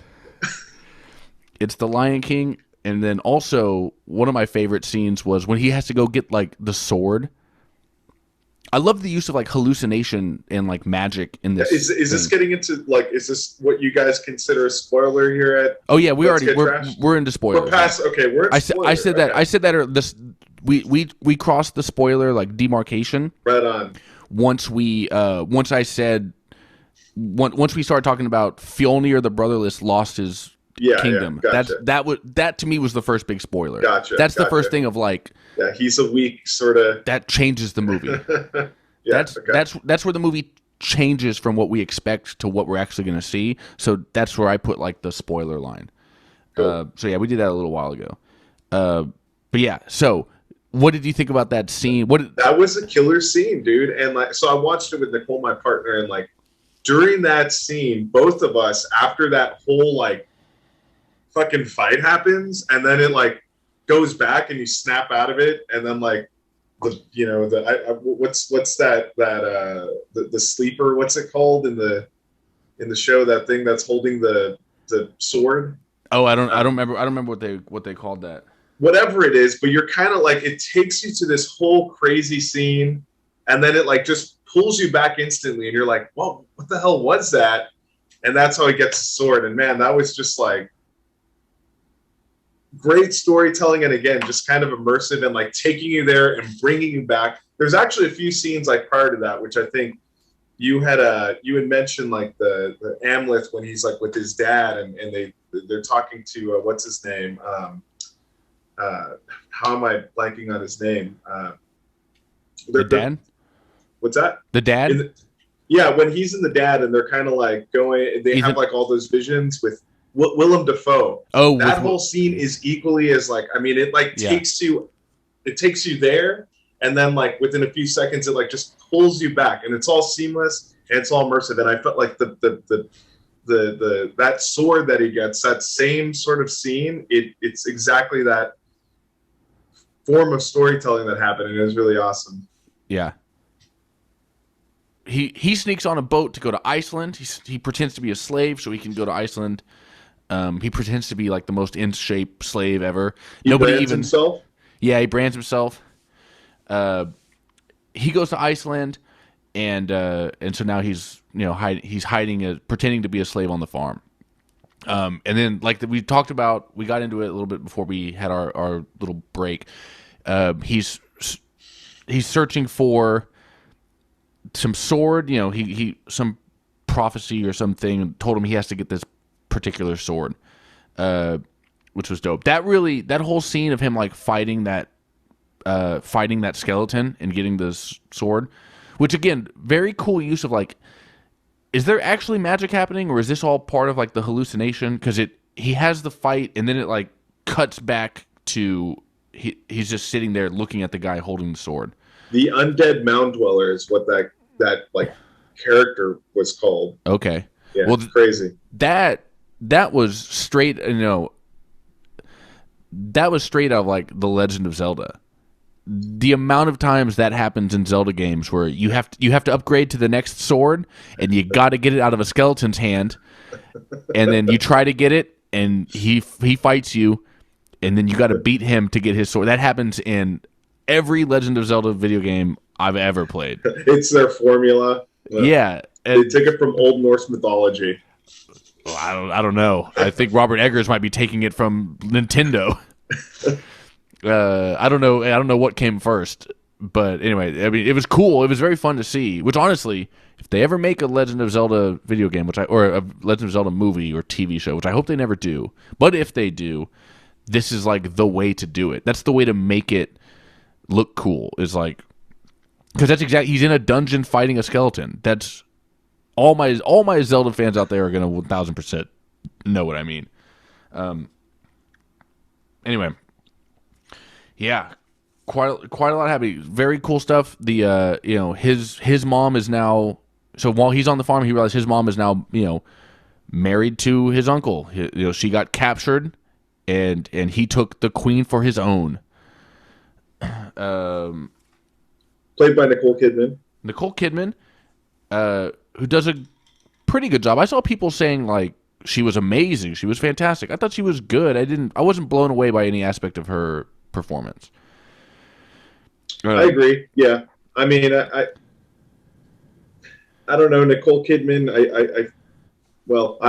It's The Lion King. And then also one of my favorite scenes was when he has to go get like the sword. I love the use of like hallucination and like magic in this. Is this getting into like, is this what you guys consider a spoiler here at? Oh yeah, we're into spoilers. We're past. Okay, we're. At I said that we crossed the spoiler like demarcation. Right on. Once we started talking about Fjolnir the Brotherless lost his kingdom. Yeah, gotcha. That to me was the first big spoiler. Gotcha. The first thing of like. Yeah, he's a weak sort of. That changes the movie. That's where the movie changes from what we expect to what we're actually going to see. So that's where I put like the spoiler line. Cool. So yeah, we did that a little while ago. But yeah, so what did you think about that scene? That was a killer scene, dude. And like, so I watched it with Nicole, my partner, and like during that scene, both of us, after that whole like fucking fight happens, and then it like goes back and you snap out of it, and then like what's that the sleeper, what's it called in the show, that thing that's holding the sword? Oh, I don't remember what they called that. Whatever it is, but you're kind of like, it takes you to this whole crazy scene, and then it like just pulls you back instantly, and you're like, well, what the hell was that? And that's how he gets the sword. And man, that was just like great storytelling, and again, just kind of immersive and like taking you there and bringing you back. There's actually a few scenes like prior to that, which I think you had mentioned, like the Amleth when he's like with his dad, and they're talking to what's his name? How am I blanking on his name? The dad? What's that? The dad? Yeah, when he's in the dad, and they're kind of like going, they have like all those visions with Willem Dafoe. Oh, that whole scene is equally as like, I mean, it like takes you there, and then like within a few seconds, it like just pulls you back, and it's all seamless and it's all immersive. And I felt like the that sword that he gets, that same sort of scene, it's exactly that form of storytelling that happened, and it was really awesome. Yeah. He sneaks on a boat to go to Iceland. He pretends to be a slave so he can go to Iceland. He pretends to be like the most in shape slave ever. He brands himself? Yeah, he brands himself. He goes to Iceland, and so now he's hiding, pretending to be a slave on the farm. And then like we talked about, we got into it a little bit before we had our little break. He's searching for some sword. He some prophecy or something told him he has to get this particular sword, which was dope. That whole scene of him like fighting that skeleton and getting this sword, which again, very cool use of like, is there actually magic happening, or is this all part of like the hallucination? Because he has the fight, and then it like cuts back to he's just sitting there looking at the guy holding the sword. The undead mound dweller is what that like character was called. Okay. Yeah, well, crazy. That was straight, that was straight out of like The Legend of Zelda. The amount of times that happens in Zelda games where you have to upgrade to the next sword, and you got to get it out of a skeleton's hand, and then you try to get it, and he fights you, and then you got to beat him to get his sword. That happens in every Legend of Zelda video game I've ever played. It's their formula. Yeah. They take it from Old Norse mythology. Well, I don't know. I think Robert Eggers might be taking it from Nintendo. I don't know what came first, but anyway, I mean, it was cool. It was very fun to see. Which honestly, if they ever make a Legend of Zelda video game, or a Legend of Zelda movie or TV show, which I hope they never do, but if they do, this is like the way to do it. That's the way to make it look cool. Is like Because that's exactly, he's in a dungeon fighting a skeleton. That's all my Zelda fans out there are gonna 1000% know what I mean. Anyway, yeah, quite a lot happening. Very cool stuff. The his mom is now, so while he's on the farm, he realized his mom is now married to his uncle. She got captured, and he took the queen for his own. Played by Nicole Kidman. Nicole Kidman, who does a pretty good job. I saw people saying like she was amazing, she was fantastic. I thought she was good. I wasn't blown away by any aspect of her performance. I agree. Yeah, I mean, I don't know, Nicole Kidman. I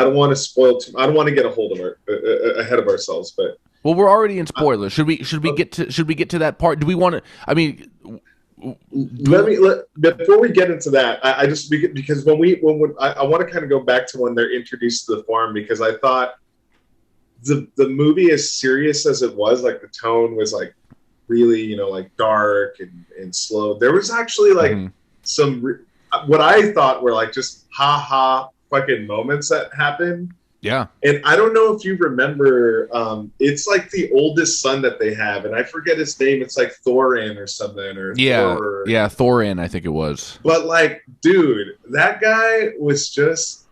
don't want to spoil too. I don't want to get ahead of ourselves, but well, we're already in spoilers. Should we get to that part? Do we want to? I mean, before we get into that, I just because I want to kind of go back to when they're introduced to the farm, because I thought the movie, as serious as it was, like the tone was like really like dark and slow. There was actually like some what I thought were like just ha fucking moments that happened. Yeah. And I don't know if you remember, it's like the oldest son that they have, and I forget his name. It's like Thorin or something, or Thorin, I think it was. But like, dude, that guy was just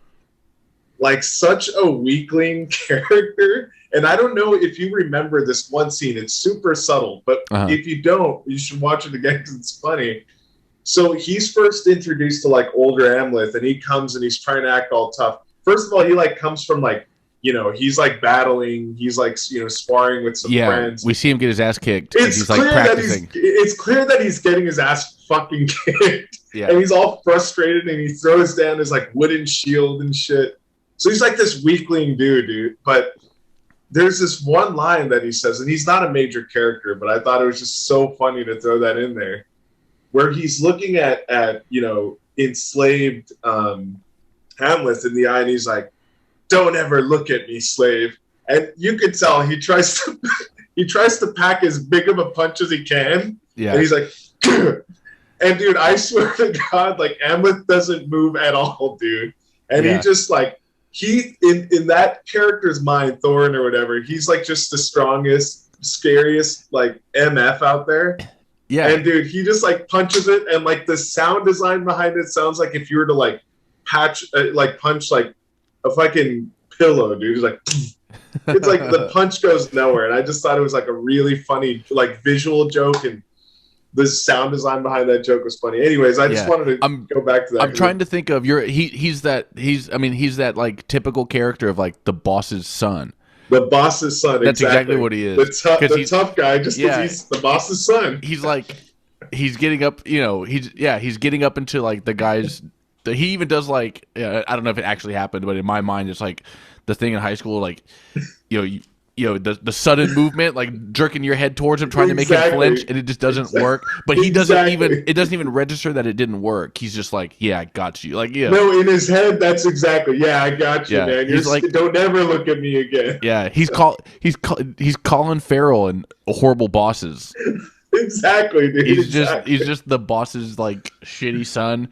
like such a weakling character. And I don't know if you remember this one scene. It's super subtle, but if you don't, you should watch it again because it's funny. So he's first introduced to like older Amleth, and he comes and he's trying to act all tough. First of all, he like comes from like, he's like battling, he's like, sparring with some friends. We see him get his ass kicked. He's like practicing. It's clear that he's getting his ass fucking kicked. Yeah. And he's all frustrated, and he throws down his like wooden shield and shit. So he's like this weakling dude. But there's this one line that he says, and he's not a major character, but I thought it was just so funny to throw that in there, where he's looking at enslaved Hamlet in the eye, and he's like, "Don't ever look at me, slave." And you can tell he tries to pack as big of a punch as he can. Yeah. And he's like, and dude, I swear to God, like Hamlet doesn't move at all, dude. And he just like, in that character's mind, Thorin or whatever, he's like just the strongest, scariest like MF out there. Yeah. And dude, he just like punches it, and like the sound design behind it sounds like if you were to like punch like a fucking pillow, dude. It's like it's like the punch goes nowhere. And I just thought it was like a really funny like visual joke, and the sound design behind that joke was funny. Anyways, I just wanted to go back to that. I'm trying to think of he's that like typical character of like the boss's son. The boss's son. That's exactly what he is. The tough guy, just because he's the boss's son. He's like, he's getting up, he's getting up into like the guys. He even does like, I don't know if it actually happened, but in my mind, it's like the thing in high school, like, the sudden movement, like jerking your head towards him, trying to make him flinch, and it just doesn't work. But he doesn't it doesn't even register that it didn't work. He's just like, I got you. Like, no, in his head, that's exactly, I got you, man. He's like, don't ever look at me again. Yeah, he's Colin Farrell and Horrible Bosses. Exactly, dude. He's just the boss's like shitty son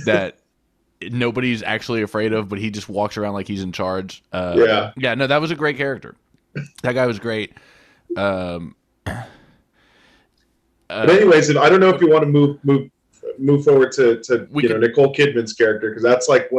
that nobody's actually afraid of, but he just walks around like he's in charge. No, that was a great character. That guy was great. But anyways, I don't know if you want to move forward to Nicole Kidman's character, because that's like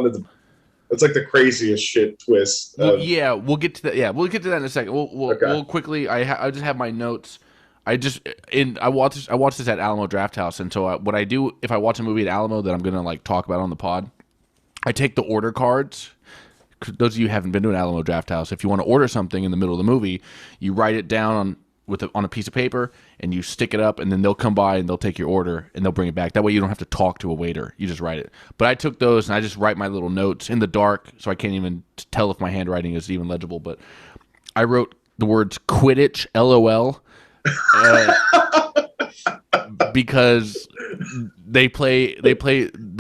that's like the craziest shit twist. We'll get to that. Yeah, we'll get to that in a second. We'll quickly. I just have my notes. I watched this at Alamo Drafthouse, and so what I do if I watch a movie at Alamo that I'm gonna like talk about on the pod, I take the order cards. Those of you who haven't been to an Alamo Drafthouse, if you want to order something in the middle of the movie, you write it down on a piece of paper and you stick it up, and then they'll come by and they'll take your order and they'll bring it back. That way you don't have to talk to a waiter. You just write it. But I took those and I just write my little notes in the dark, so I can't even tell if my handwriting is even legible. But I wrote the words Quidditch, LOL. Because they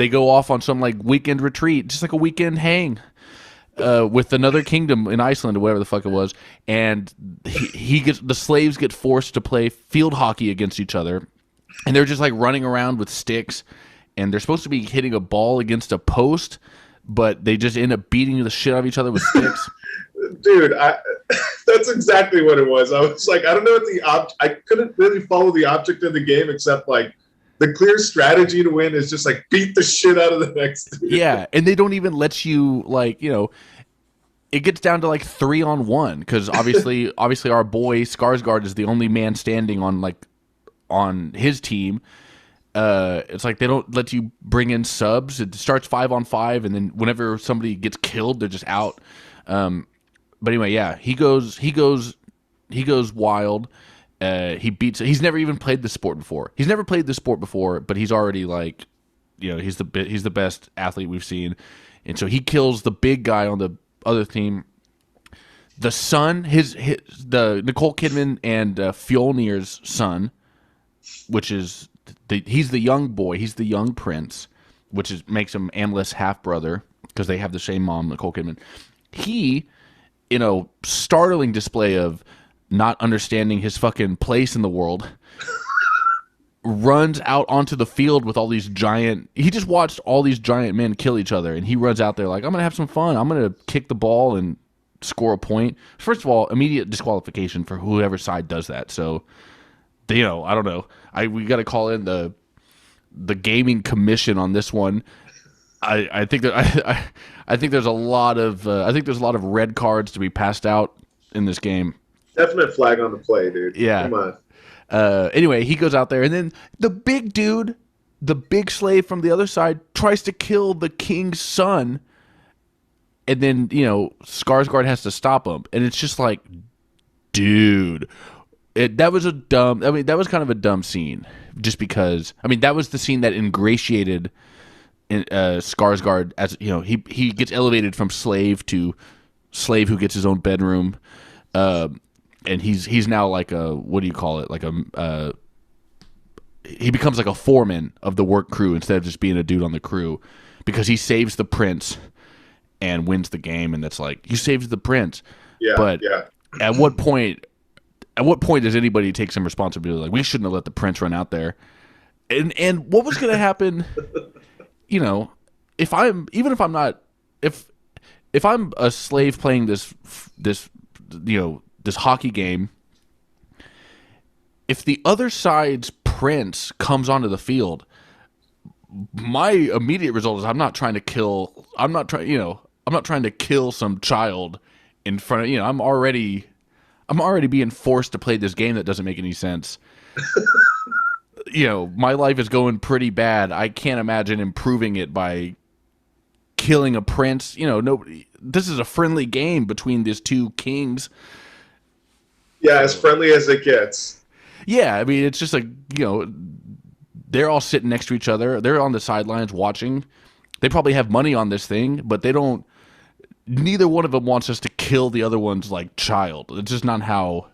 go off on some like weekend retreat, just like a weekend hang with another kingdom in Iceland or whatever the fuck it was, and the slaves get forced to play field hockey against each other, and they're just like running around with sticks, and they're supposed to be hitting a ball against a post, but they just end up beating the shit out of each other with sticks. Dude, that's exactly what it was. I was like, I don't know what I couldn't really follow the object of the game except like the clear strategy to win is just like beat the shit out of the next dude. Yeah, and they don't even let you like, it gets down to like 3-on-1 because obviously our boy Skarsgård is the only man standing on his team. It's like they don't let you bring in subs. It starts 5-on-5, and then whenever somebody gets killed, they're just out. But anyway, yeah, he goes wild. He's never even played the sport before. But he's already like, he's the best athlete we've seen, and so he kills the big guy on the other team. The son, the Nicole Kidman and Fjolnir's son, which is he's the young boy, he's the young prince, which makes him Amleth's half brother because they have the same mom, Nicole Kidman. He, startling display of not understanding his fucking place in the world, runs out onto the field with all these he just watched all these giant men kill each other, and he runs out there like, I'm going to have some fun. I'm going to kick the ball and score a point. First of all, immediate disqualification for whoever side does that. So, I don't know. We got to call in the gaming commission on this one. I think that I think there's a lot of red cards to be passed out in this game. Definite flag on the play, dude. Yeah. Come on. Anyway, he goes out there, and then the big dude, the big slave from the other side, tries to kill the king's son, and then Skarsgård has to stop him, and it's just like, dude, that was kind of a dumb scene, just because that was the scene that ingratiated Skarsgård, as he gets elevated from slave to slave who gets his own bedroom. And he's now like a, what do you call it? Like he becomes like a foreman of the work crew instead of just being a dude on the crew, because he saves the prince and wins the game. And that's like, you saved the prince. Yeah. But yeah. At what point does anybody take some responsibility? Like, we shouldn't have let the prince run out there. And what was going to happen? If I'm a slave playing this hockey game, if the other side's prince comes onto the field, my immediate result is I'm not trying to kill some child in front of, I'm already being forced to play this game that doesn't make any sense. My life is going pretty bad. I can't imagine improving it by killing a prince. Nobody. This is a friendly game between these two kings. Yeah, as friendly as it gets. Yeah, it's just like, they're all sitting next to each other. They're on the sidelines watching. They probably have money on this thing, but neither one of them wants us to kill the other one's like child. It's just not how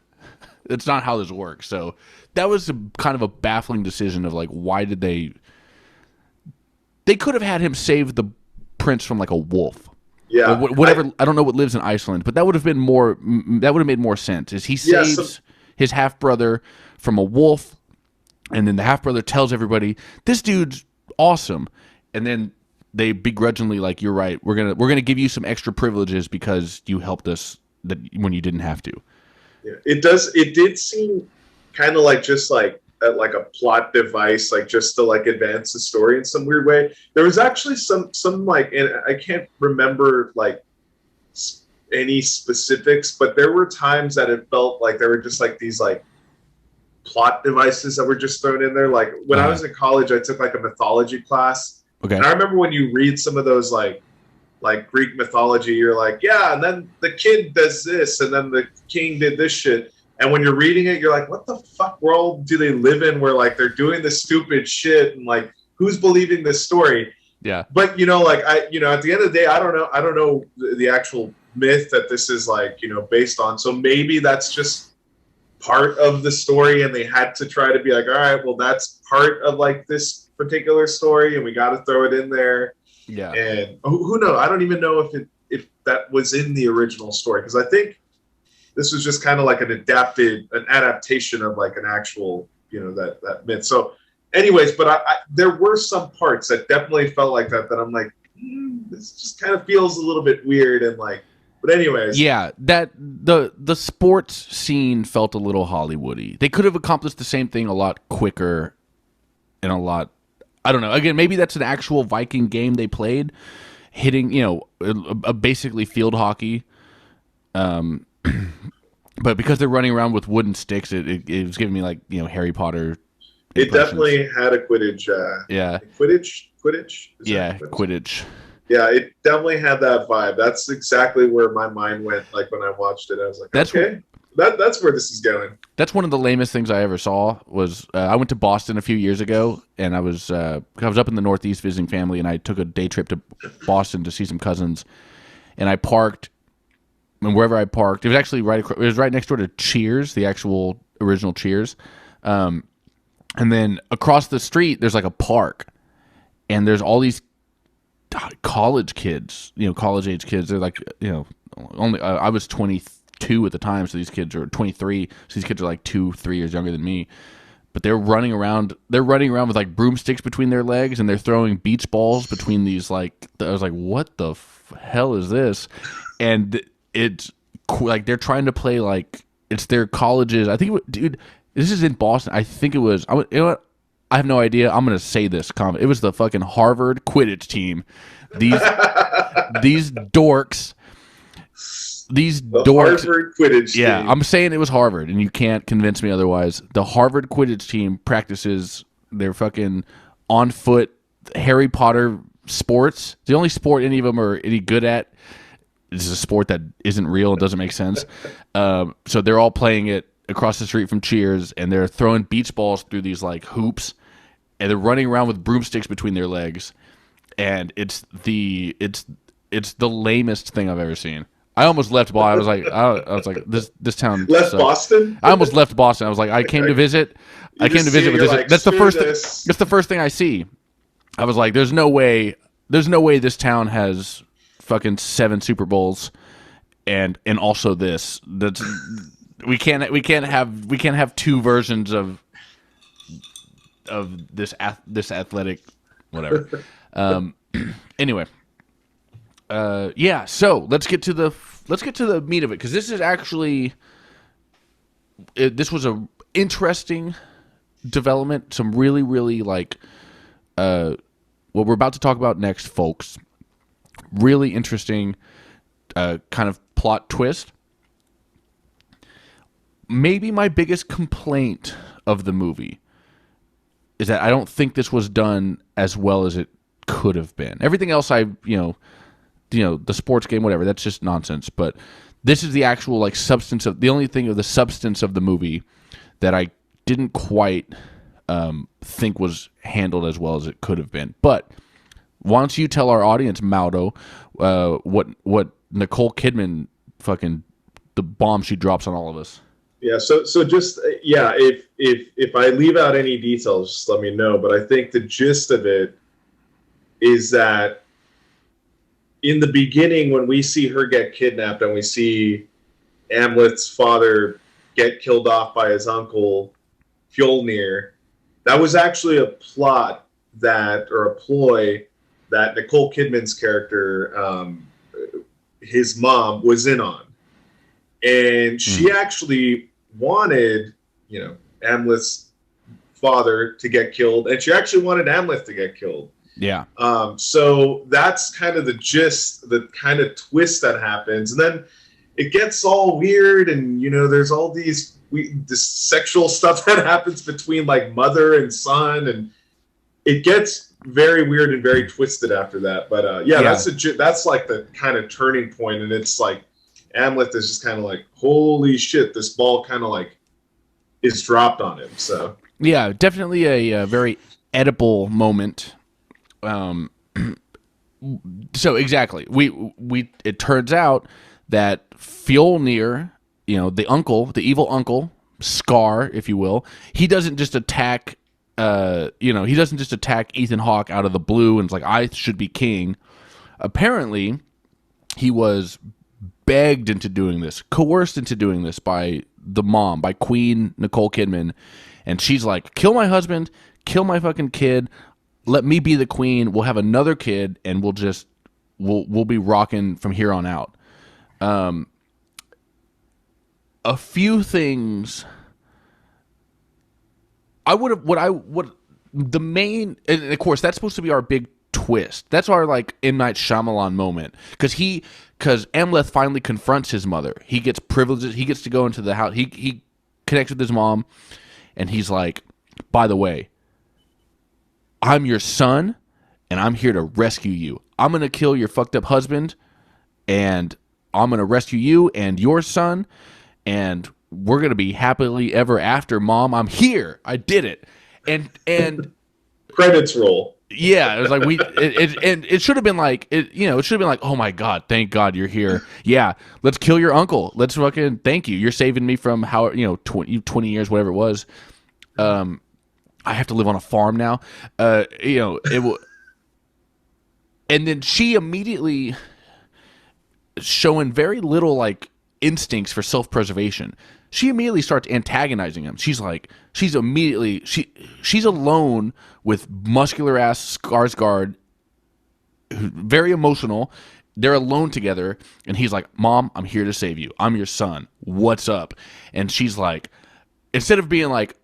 this works. So that was kind of a baffling decision of like, why did they could have had him save the prince from like a wolf. Yeah. Or whatever. I don't know what lives in Iceland, but that would have made more sense. Is he saves his half brother from a wolf, and then the half brother tells everybody, this dude's awesome, and then they begrudgingly, like, you're right, we're gonna give you some extra privileges because you helped us when you didn't have to. Yeah. It did seem kind of like just like a plot device, like just to like advance the story in some weird way. There was actually some like, and I can't remember like any specifics, but there were times that it felt like there were just like these like plot devices that were just thrown in there. Like when I was in college, I took like a mythology class. Okay. And I remember when you read some of those like Greek mythology, you're like, yeah, and then the kid does this, and then the king did this shit. And when you're reading it, you're like, what the fuck world do they live in where like they're doing this stupid shit, and like who's believing this story? Yeah. But like at the end of the day, I don't know the actual myth that this is like, based on. So maybe that's just part of the story, and they had to try to be like, all right, well, that's part of like this particular story, and we got to throw it in there. Yeah. And who knows? I don't even know if that was in the original story, because I think this was just kind of like an adaptation of like an actual, that myth. So anyways, but there were some parts that definitely felt like that I'm like, this just kind of feels a little bit weird and like. But anyways, yeah, that the sports scene felt a little Hollywoody. They could have accomplished the same thing a lot quicker and a lot. I don't know. Again, maybe that's an actual Viking game they played, hitting basically field hockey. But because they're running around with wooden sticks, it was giving me like Harry Potter. It definitely had a Quidditch. Quidditch. Quidditch. Yeah, it definitely had that vibe. That's exactly where my mind went. Like when I watched it, I was like, that's where this is going. That's one of the lamest things I ever saw. Was I went to Boston a few years ago, and I was up in the Northeast visiting family, and I took a day trip to Boston to see some cousins, and I parked. And wherever I parked, it was actually it was right next door to Cheers, the actual original Cheers. And then across the street, there's like a park, and there's all these college kids, college age kids. They're like, only I was 22 at the time, so these kids are 23. So these kids are like 2-3 years younger than me. But they're running around. They're running around with like broomsticks between their legs, and they're throwing beach balls between these. Like, I was like, what the hell is this? And it's like they're trying to play like it's their colleges. I think, dude, this is in Boston. I think it was. You know what? I have no idea. I'm gonna say this comment. It was the fucking Harvard Quidditch team. These dorks. Harvard Quidditch team. Yeah, I'm saying it was Harvard, and you can't convince me otherwise. The Harvard Quidditch team practices their fucking on foot Harry Potter sports. The only sport any of them are any good at. This is a sport that isn't real. It doesn't make sense. So they're all playing it across the street from Cheers, and they're throwing beach balls through these like hoops, and they're running around with broomsticks between their legs, and it's the lamest thing I've ever seen. I almost left Boston. I was like, this town left sucks. Boston. I almost left Boston. I was like, I came to visit. I came to visit with this. Like, that's the first. That's the first thing I see. I was like, there's no way this town has fucking 7 Super Bowls, and also this. That's we can't have 2 versions of this athletic whatever. Anyway, yeah. So let's get to the meat of it, because this is actually this was a interesting development. Some really like what we're about to talk about next, folks. Really interesting kind of plot twist. Maybe my biggest complaint of the movie is that I don't think this was done as well as it could have been. Everything else, the sports game, whatever, that's just nonsense. But this is the actual like substance of the only thing of the substance of the movie that I didn't quite think was handled as well as it could have been. But why don't you tell our audience, Mauro, what Nicole Kidman fucking the bomb she drops on all of us? Yeah, so just if I leave out any details, just let me know. But I think the gist of it is that in the beginning, when we see her get kidnapped and we see Amleth's father get killed off by his uncle Fjolnir, that was actually a plot or a ploy that Nicole Kidman's character, his mom, was in on. And she actually wanted, Amleth's father to get killed, and she actually wanted Amleth to get killed. Yeah. So that's kind of the gist, the kind of twist that happens. And then it gets all weird, and, there's all this sexual stuff that happens between, like, mother and son, and it gets very weird and very twisted after that. But, that's like the kind of turning point, and it's like, Amleth is just kind of like, holy shit, this ball kind of like is dropped on him. So yeah, definitely a very edible moment. So exactly, we it turns out that Fjolnir, the evil uncle, Scar, if you will, he doesn't just attack. He doesn't just attack Ethan Hawke out of the blue and it's like, I should be king. Apparently, he was begged into doing this, coerced into doing this by the mom, by Queen Nicole Kidman. And she's like, kill my husband, kill my fucking kid, let me be the queen, we'll have another kid, and we'll be rocking from here on out. A few things I would have, the main, and of course that's supposed to be our big twist. That's our like M. Night Shyamalan moment, because Amleth finally confronts his mother. He gets privileges. He gets to go into the house. He connects with his mom, and he's like, by the way, I'm your son, and I'm here to rescue you. I'm gonna kill your fucked up husband, and I'm gonna rescue you and your son, and we're gonna be happily ever after, Mom. I'm here. I did it. And credits roll. Yeah, it was like it should have been like it should have been like, oh my god, thank God you're here. Yeah, let's kill your uncle. Let's fucking thank you. You're saving me from 20 years, whatever it was. I have to live on a farm now. It will. And then she immediately showing very little like instincts for self-preservation. She immediately starts antagonizing him. She's alone with muscular ass Skarsgård, very emotional. They're alone together, and he's like, Mom, I'm here to save you. I'm your son. What's up? And she's like, instead of being like,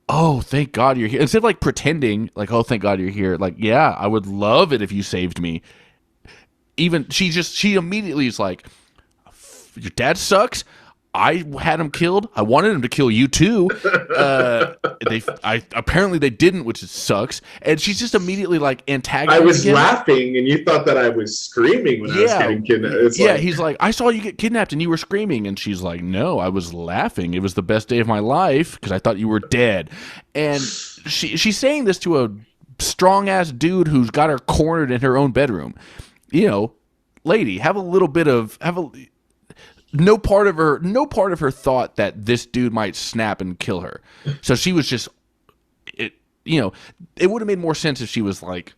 oh, thank God you're here, instead of like pretending like, oh, thank God you're here, like, yeah, I would love it if you saved me. She immediately is like, your dad sucks. I had him killed. I wanted him to kill you too. Apparently they didn't, which sucks. And she's just immediately like antagonizing. I was him. laughing, and you thought that I was screaming when I was getting kidnapped. He's like, I saw you get kidnapped, and you were screaming. And she's like, no, I was laughing. It was the best day of my life because I thought you were dead. And she's saying this to a strong ass dude who's got her cornered in her own bedroom. Lady, have a little bit of no part of her thought that this dude might snap and kill her. So she was just, it would have made more sense if she was like,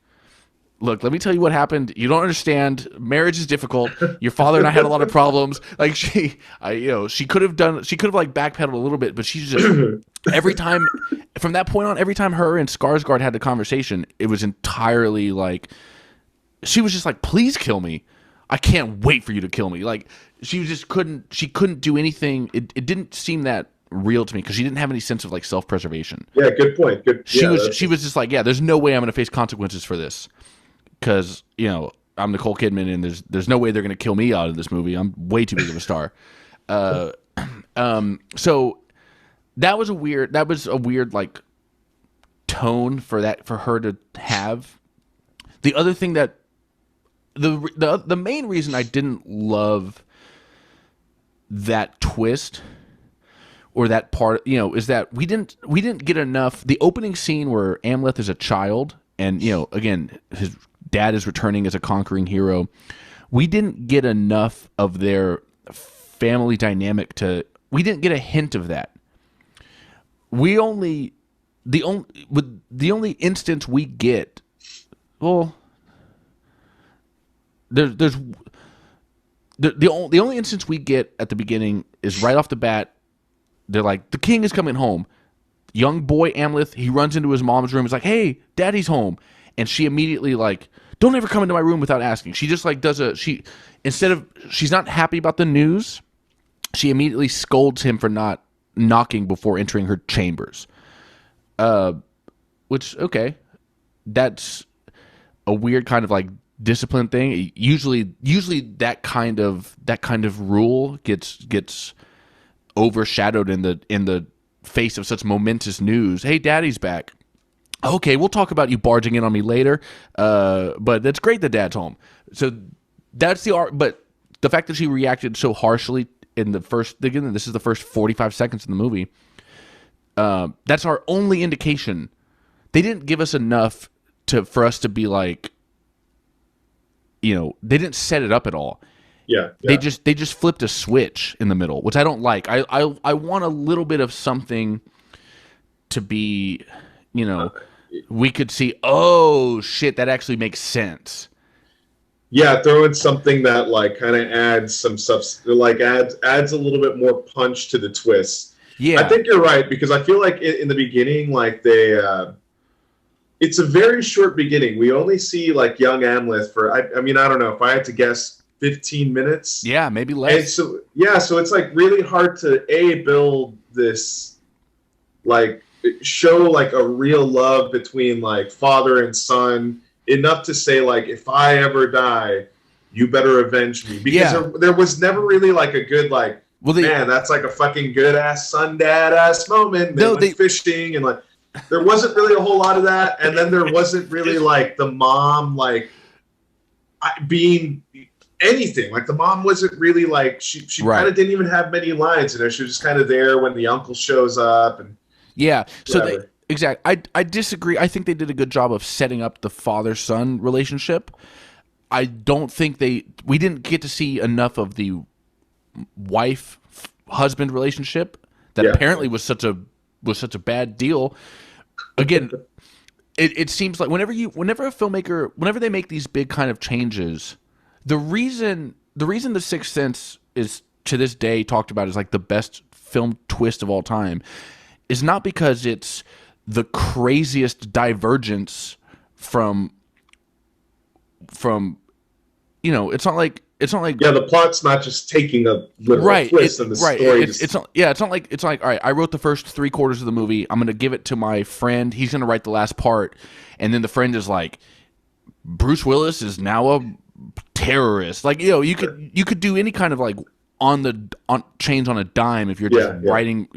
look, let me tell you what happened. You don't understand. Marriage is difficult. Your father and I had a lot of problems. Like she could have like backpedaled a little bit, but she's just, every time, from that point on, every time her and Skarsgård had the conversation, it was entirely like, she was just like, please kill me. I can't wait for you to kill me. Like, she couldn't do anything. It didn't seem that real to me because she didn't have any sense of like self-preservation. Yeah, good point. She was just like, yeah, there's no way I'm going to face consequences for this because I'm Nicole Kidman and there's no way they're going to kill me out of this movie. I'm way too big of a star. So that was a weird like tone for her to have. The other thing that the main reason I didn't love that twist or that part, is that we didn't get enough. The opening scene where Amleth is a child and, again, his dad is returning as a conquering hero. We didn't get enough of their family dynamic we didn't get a hint of that. The only instance we get, well, there's the only instance we get at the beginning is right off the bat. They're like, the king is coming home. Young boy Amleth, he runs into his mom's room. He's like, hey, daddy's home. And she immediately like, don't ever come into my room without asking. She just like she's not happy about the news. She immediately scolds him for not knocking before entering her chambers. Which, okay, that's a weird kind of like discipline thing. Usually that kind of rule gets overshadowed in the face of such momentous news. Hey, daddy's back. Okay, we'll talk about you barging in on me later. But that's great that dad's home. So that's the art. But the fact that she reacted so harshly in the first, again, this is the first 45 seconds in the movie. That's our only indication. They didn't give us enough for us to be like, they didn't set it up at all. Yeah. They just flipped a switch in the middle, which I don't like. I want a little bit of something to be, we could see, oh shit, that actually makes sense. Yeah, throw in something that like kind of adds some subs, like adds a little bit more punch to the twist. I Yeah. think you're right because I feel like in the beginning, like it's a very short beginning. We only see like young Amleth for I mean I don't know if I had to guess 15 minutes. Yeah, maybe less. And so yeah, so it's like really hard to build this like show like a real love between like father and son enough to say like if I ever die, you better avenge me because there was never really like a good like man that's like a fucking good ass son dad ass moment. They went fishing and like there wasn't really a whole lot of that, and then there wasn't really like the mom like being anything. Like the mom wasn't really like she kind of didn't even have many lines. You know, she was just kind of there when the uncle shows up and so exactly. I disagree. I think they did a good job of setting up the father-son relationship. I don't think we didn't get to see enough of the wife-husband relationship that apparently was such a bad deal. Again, it seems like whenever a filmmaker, whenever they make these big kind of changes, the reason The Sixth Sense is to this day talked about as like the best film twist of all time is not because it's the craziest divergence from it's not like the plot's not just taking a literal twist in the story. It's not like all right, I wrote the first 3/4 of the movie, I'm gonna give it to my friend, he's gonna write the last part, and then the friend is like, Bruce Willis is now a terrorist. Like you could do any kind of like on change on a dime if you're just writing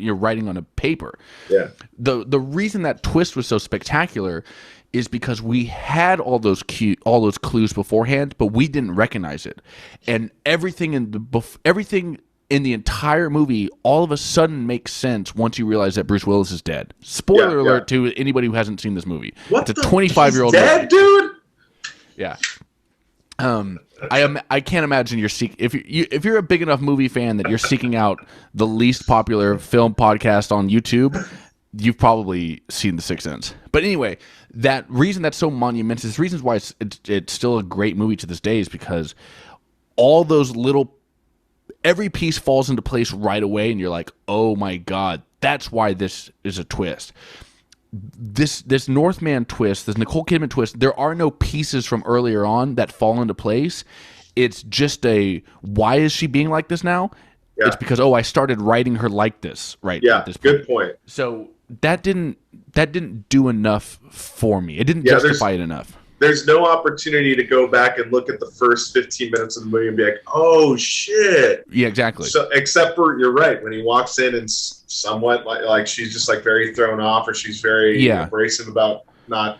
on a paper. Yeah. The reason that twist was so spectacular is because we had all those clues beforehand, but we didn't recognize it, and everything in the entire movie all of a sudden makes sense once you realize that Bruce Willis is dead. Spoiler alert to anybody who hasn't seen this movie. What it's a 25-year-old dead movie. Dude. Yeah. I can't imagine if you're a big enough movie fan that you're seeking out the least popular film podcast on YouTube, you've probably seen The Sixth Sense. But anyway, that reason that's so monumental, the reasons why it's still a great movie to this day is because all those every piece falls into place right away, and you're like, oh my god, that's why this is a twist. This Northman twist, this Nicole Kidman twist, there are no pieces from earlier on that fall into place. It's just why is she being like this now? Yeah. It's because I started writing her like this at this point. Good point. So that didn't do enough for me. It didn't justify it enough. There's no opportunity to go back and look at the first 15 minutes of the movie and be like, oh shit. Yeah, exactly. So except for you're right, when he walks in and somewhat like she's just like very thrown off, or she's very abrasive about not,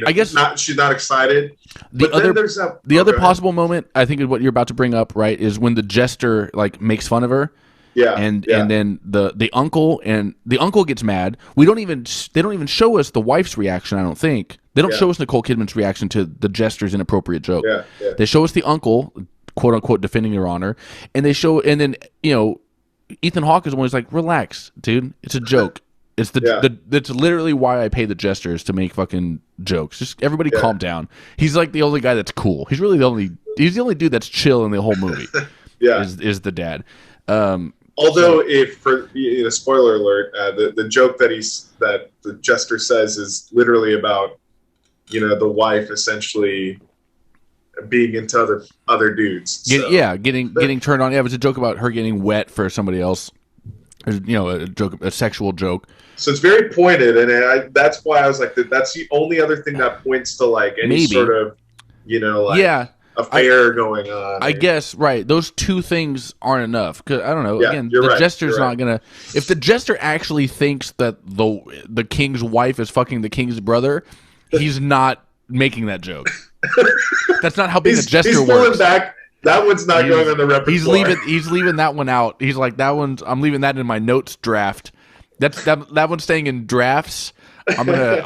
I guess she's not excited. The other possible moment I think is what you're about to bring up, right, is when the jester like makes fun of her. Yeah. And then the uncle gets mad. They don't even show us the wife's reaction, I don't think. They don't show us Nicole Kidman's reaction to the jester's inappropriate joke. Yeah. They show us the uncle, quote unquote, defending her honor, and then Ethan Hawke is the one who's like, relax, dude. It's a joke. It's that's literally why I pay the jesters to make fucking jokes. Just everybody calm down. He's like the only guy that's cool. He's really the only dude that's chill in the whole movie. Is the dad. Although, if for spoiler alert, the joke that the jester says is literally about the wife essentially being into other dudes. Getting turned on. Yeah, it was a joke about her getting wet for somebody else. A sexual joke. So it's very pointed, and that's why I was like, that's the only other thing that points to like any sort of affair going on. I guess right. Those two things aren't enough because I don't know. Yeah, again, the jester's not gonna. If the jester actually thinks that the king's wife is fucking the king's brother, he's not making that joke. That's not how being a jester works. Back. That one's not going on the repertoire. He's leaving that one out. He's like, that one's. I'm leaving that in my notes draft. That one's staying in drafts. I'm gonna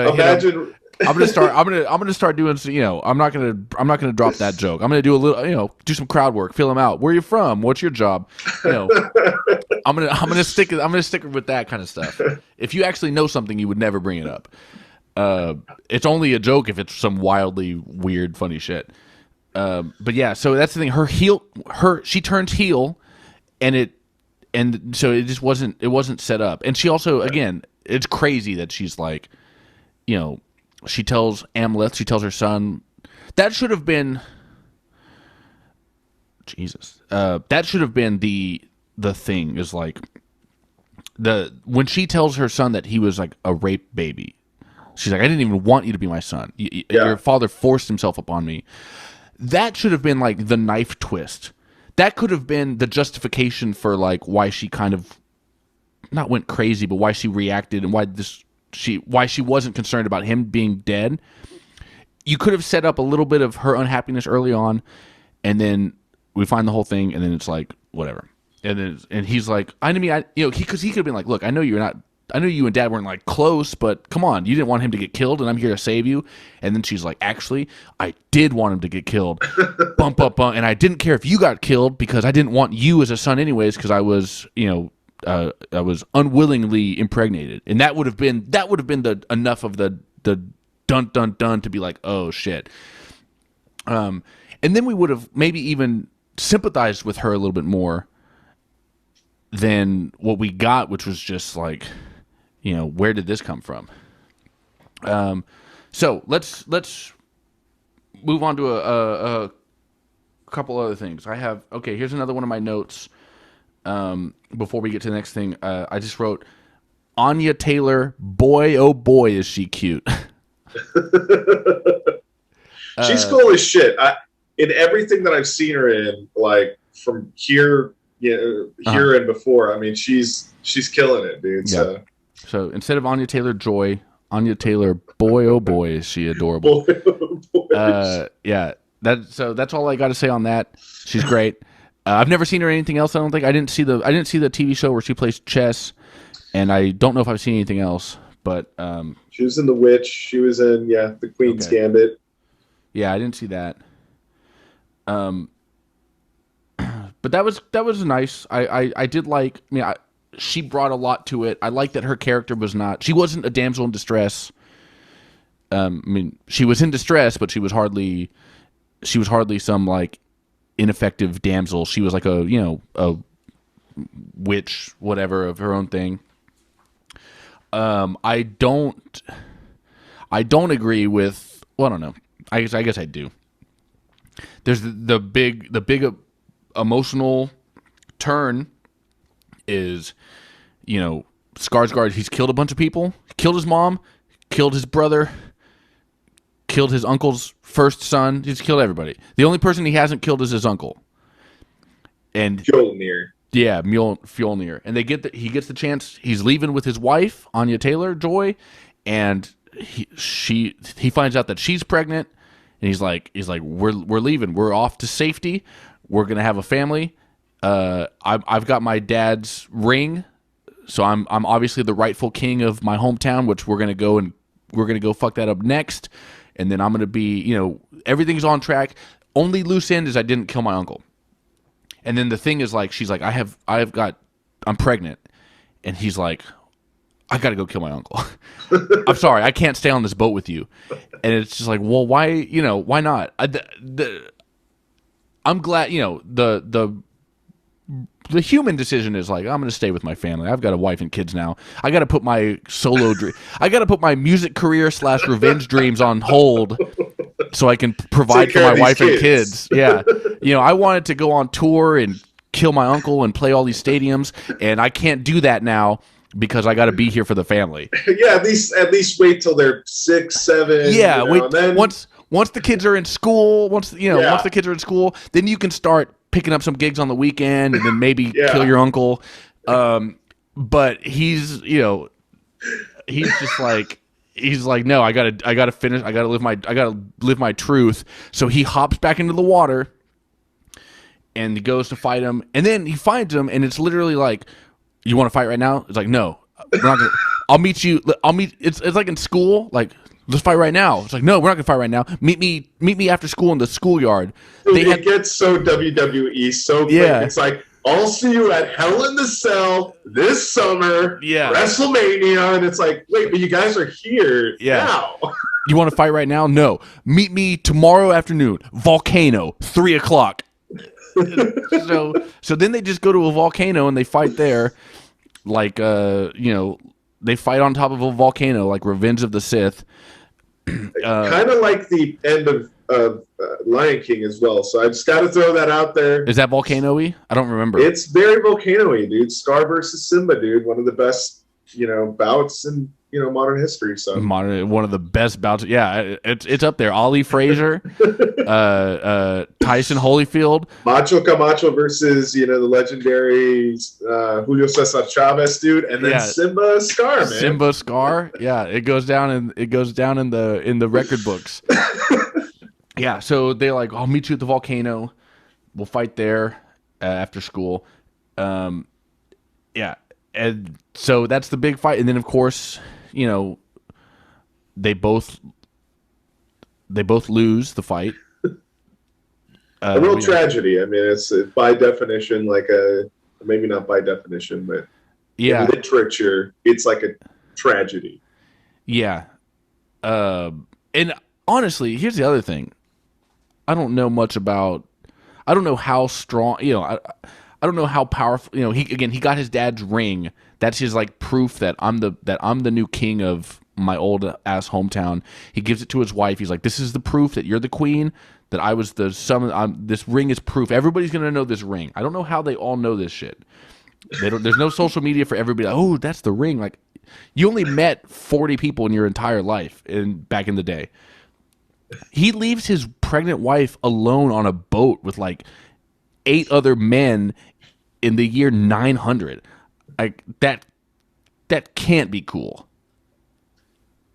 imagine. I'm gonna start doing. I'm not gonna drop that joke. I'm gonna do a little. Do some crowd work. Feel them out. Where are you from? What's your job? I'm gonna stick with that kind of stuff. If you actually know something, you would never bring it up. It's only a joke if it's some wildly weird, funny shit. But yeah, so that's the thing. She turns heel, and so it just wasn't set up. And she also, again, it's crazy that she's like, she tells Amleth, she tells her son, that should have been Jesus. That should have been the thing, is like when she tells her son that he was like a rape baby. She's like, I didn't even want you to be my son. Your father forced himself upon me. That should have been like the knife twist. That could have been the justification for like why she kind of not went crazy, but why she reacted and why she wasn't concerned about him being dead. You could have set up a little bit of her unhappiness early on, and then we find the whole thing, and then it's like whatever. And he's like, because he could have been like, look, I know you and Dad weren't like close, but come on, you didn't want him to get killed, and I'm here to save you. And then she's like, actually, I did want him to get killed, bump, and I didn't care if you got killed because I didn't want you as a son anyways, because I was, I was unwillingly impregnated, and that would have been the enough of the dun dun dun to be like, oh shit. And then we would have maybe even sympathized with her a little bit more than what we got, which was just like, where did this come from? So let's move on to a couple other things. Here's another one of my notes. Before we get to the next thing, I just wrote, Anya Taylor, boy, oh boy, is she cute. She's cool as shit. In everything that I've seen her in, like from here and before, I mean, she's killing it, dude. Yeah. So instead of Anya Taylor Joy, Anya Taylor, boy, oh boy, is she adorable. Boy, oh boy. Yeah. That's all I got to say on that. She's great. I've never seen her in anything else. I don't think. I didn't see the TV show where she plays chess, and I don't know if I've seen anything else. But she was in The Witch. She was in The Queen's Gambit. Yeah, I didn't see that. But that was nice. I did like. I mean, she brought a lot to it. I like that her character she wasn't a damsel in distress. I mean, she was in distress, but she was hardly some like ineffective damsel. She was like a witch, whatever, of her own thing. I don't agree with. Well, I don't know. I guess I do. There's the big emotional turn is, Skarsgård. He's killed a bunch of people. Killed his mom. Killed his brother. Killed his uncle's first son. He's killed everybody. The only person he hasn't killed is his uncle. And Fjolnir. Yeah, Fjolnir. And he gets the chance. He's leaving with his wife, Anya Taylor Joy, and he finds out that she's pregnant, and he's like, we're leaving. We're off to safety. We're gonna have a family. I've got my dad's ring, so I'm obviously the rightful king of my hometown, which we're gonna go fuck that up next, and then I'm gonna be, everything's on track. Only loose end is I didn't kill my uncle. And then the thing is, like, she's like, I'm pregnant. And he's like, I got to go kill my uncle. I'm sorry, I can't stay on this boat with you. And it's just like, well, why, why not? I'm glad, the human decision is like, I'm going to stay with my family. I've got a wife and kids now. I got to put my I got to put my music career / revenge dreams on hold so I can provide for my wife and kids. Yeah. I wanted to go on tour and kill my uncle and play all these stadiums, and I can't do that now because I got to be here for the family. Yeah, at least wait till they're 6, 7. Yeah, wait. Then... Once the kids are in school, once the kids are in school, then you can start picking up some gigs on the weekend and then maybe kill your uncle. But he's just like. He's like, no, I gotta finish. I gotta live my truth. So he hops back into the water, and he goes to fight him. And then he finds him, and it's literally like, you want to fight right now? It's like, no, we're not gonna. I'll meet you. It's like in school, like, let's fight right now. It's like, no, we're not gonna fight right now. Meet me after school in the schoolyard. It gets so WWE so quick. Yeah. It's like, I'll see you at Hell in the Cell this summer. Yeah. WrestleMania. And it's like, wait, but you guys are here now. You want to fight right now? No. Meet me tomorrow afternoon. Volcano, 3:00. So then they just go to a volcano and they fight there, like they fight on top of a volcano, like Revenge of the Sith. Kind of like the end of Lion King as well. So I just got to throw that out there. Is that volcano-y? I don't remember. It's very volcano-y, dude. Scar versus Simba, dude. One of the best, bouts in modern history. So one of the best bouts. Yeah, it's up there. Ollie Frazier, Tyson Holyfield, Macho Camacho versus the legendary Julio Cesar Chavez, dude, and then Simba Scar, man. Simba Scar. Yeah, it goes down in the record books. Yeah, so they're like, I'll meet you at the volcano. We'll fight there after school. Yeah, and so that's the big fight, and then of course, they both lose the fight. A real tragedy. I mean, it's by definition maybe not by definition, but in literature, it's like a tragedy. Yeah, and honestly, here's the other thing. I don't know how strong. I don't know how powerful. He got his dad's ring. That's his proof that I'm the new king of my old ass hometown. He gives it to his wife. He's like, this is the proof that you're the queen. That I was the son. This ring is proof. Everybody's gonna know this ring. I don't know how they all know this shit. There's no social media for everybody. Oh, that's the ring. Like, you only met 40 people in your entire life back in the day. He leaves his pregnant wife alone on a boat with 8 other men in the year 900. That can't be cool.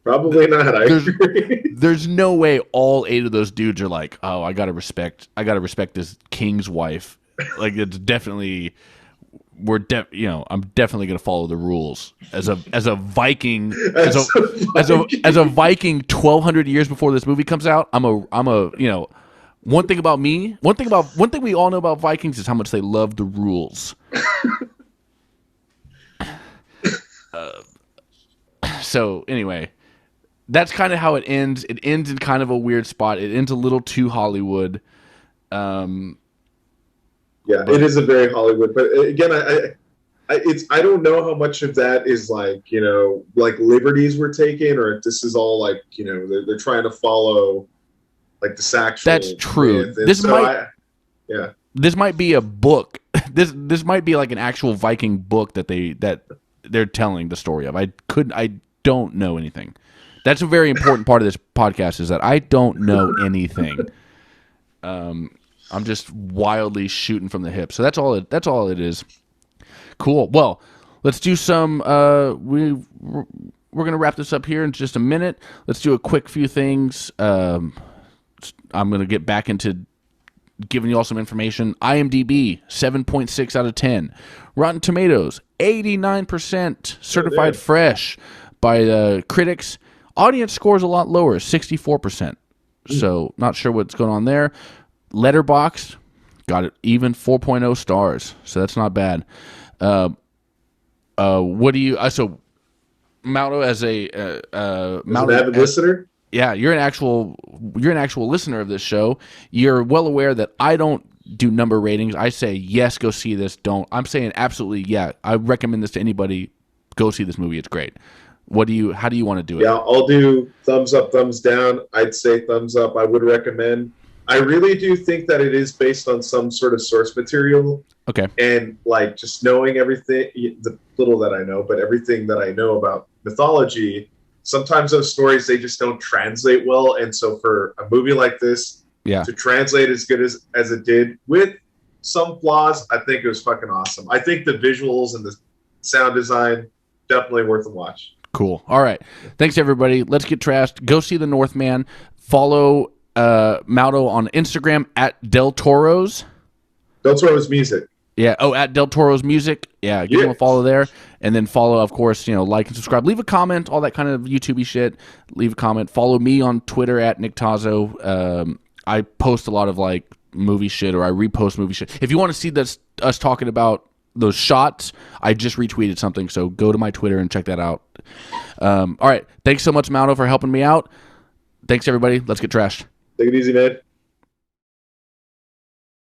Probably not. I agree. There's no way all 8 of those dudes are like, oh, I gotta respect this king's wife. It's definitely I'm definitely gonna follow the rules as a Viking as a Viking 1,200 years before this movie comes out. I'm a one thing we all know about Vikings is how much they love the rules. So anyway, that's kind of how it ends. It ends in kind of a weird spot. It ends a little too Hollywood. Yeah, it is a very Hollywood. But again, I don't know how much of that is liberties were taken, or if this is all they're trying to follow this actual. That's true. This might be a book. This might be an actual Viking book that they're telling the story of. I don't know anything. That's a very important part of this podcast, is that I don't know anything. I'm just wildly shooting from the hip. So that's all it is. Cool. Well, let's do some we're going to wrap this up here in just a minute. Let's do a quick few things. I'm going to get back into giving you all some information. IMDb 7.6 out of 10. Rotten Tomatoes 89% certified fresh by the critics. Audience scores a lot lower, 64%. So not sure what's going on there. Letterboxd got it even 4.0 stars, so that's not bad. What do you? So Maruo as an avid listener. Yeah, you're an actual listener of this show. You're well aware that I don't do number ratings. I say yes, go see this. Don't. I'm saying absolutely yeah. I recommend this to anybody. Go see this movie. It's great. How do you want to do it? Yeah, I'll do thumbs up, thumbs down. I'd say thumbs up. I would recommend. I really do think that it is based on some sort of source material. Okay. And just knowing everything, the little that I know, but everything that I know about mythology, sometimes those stories, they just don't translate well. And so for a movie like this to translate as good as it did with some flaws, I think it was fucking awesome. I think the visuals and the sound design, definitely worth a watch. Cool. All right. Thanks, everybody. Let's get trashed. Go see the Northman. Follow Maruo on Instagram at Del Toro's. Del Toro's Music. Yeah. Oh, at Del Toro's Music. Yeah. Give him a follow there. And then follow, of course, like and subscribe. Leave a comment, all that kind of YouTube-y shit. Leave a comment. Follow me on Twitter at Nick Tozzo. I post a lot of movie shit, or I repost movie shit. If you want to see us talking about those shots, I just retweeted something, so go to my Twitter and check that out. All right. Thanks so much, Maruo, for helping me out. Thanks, everybody. Let's get trashed. Take it easy, man.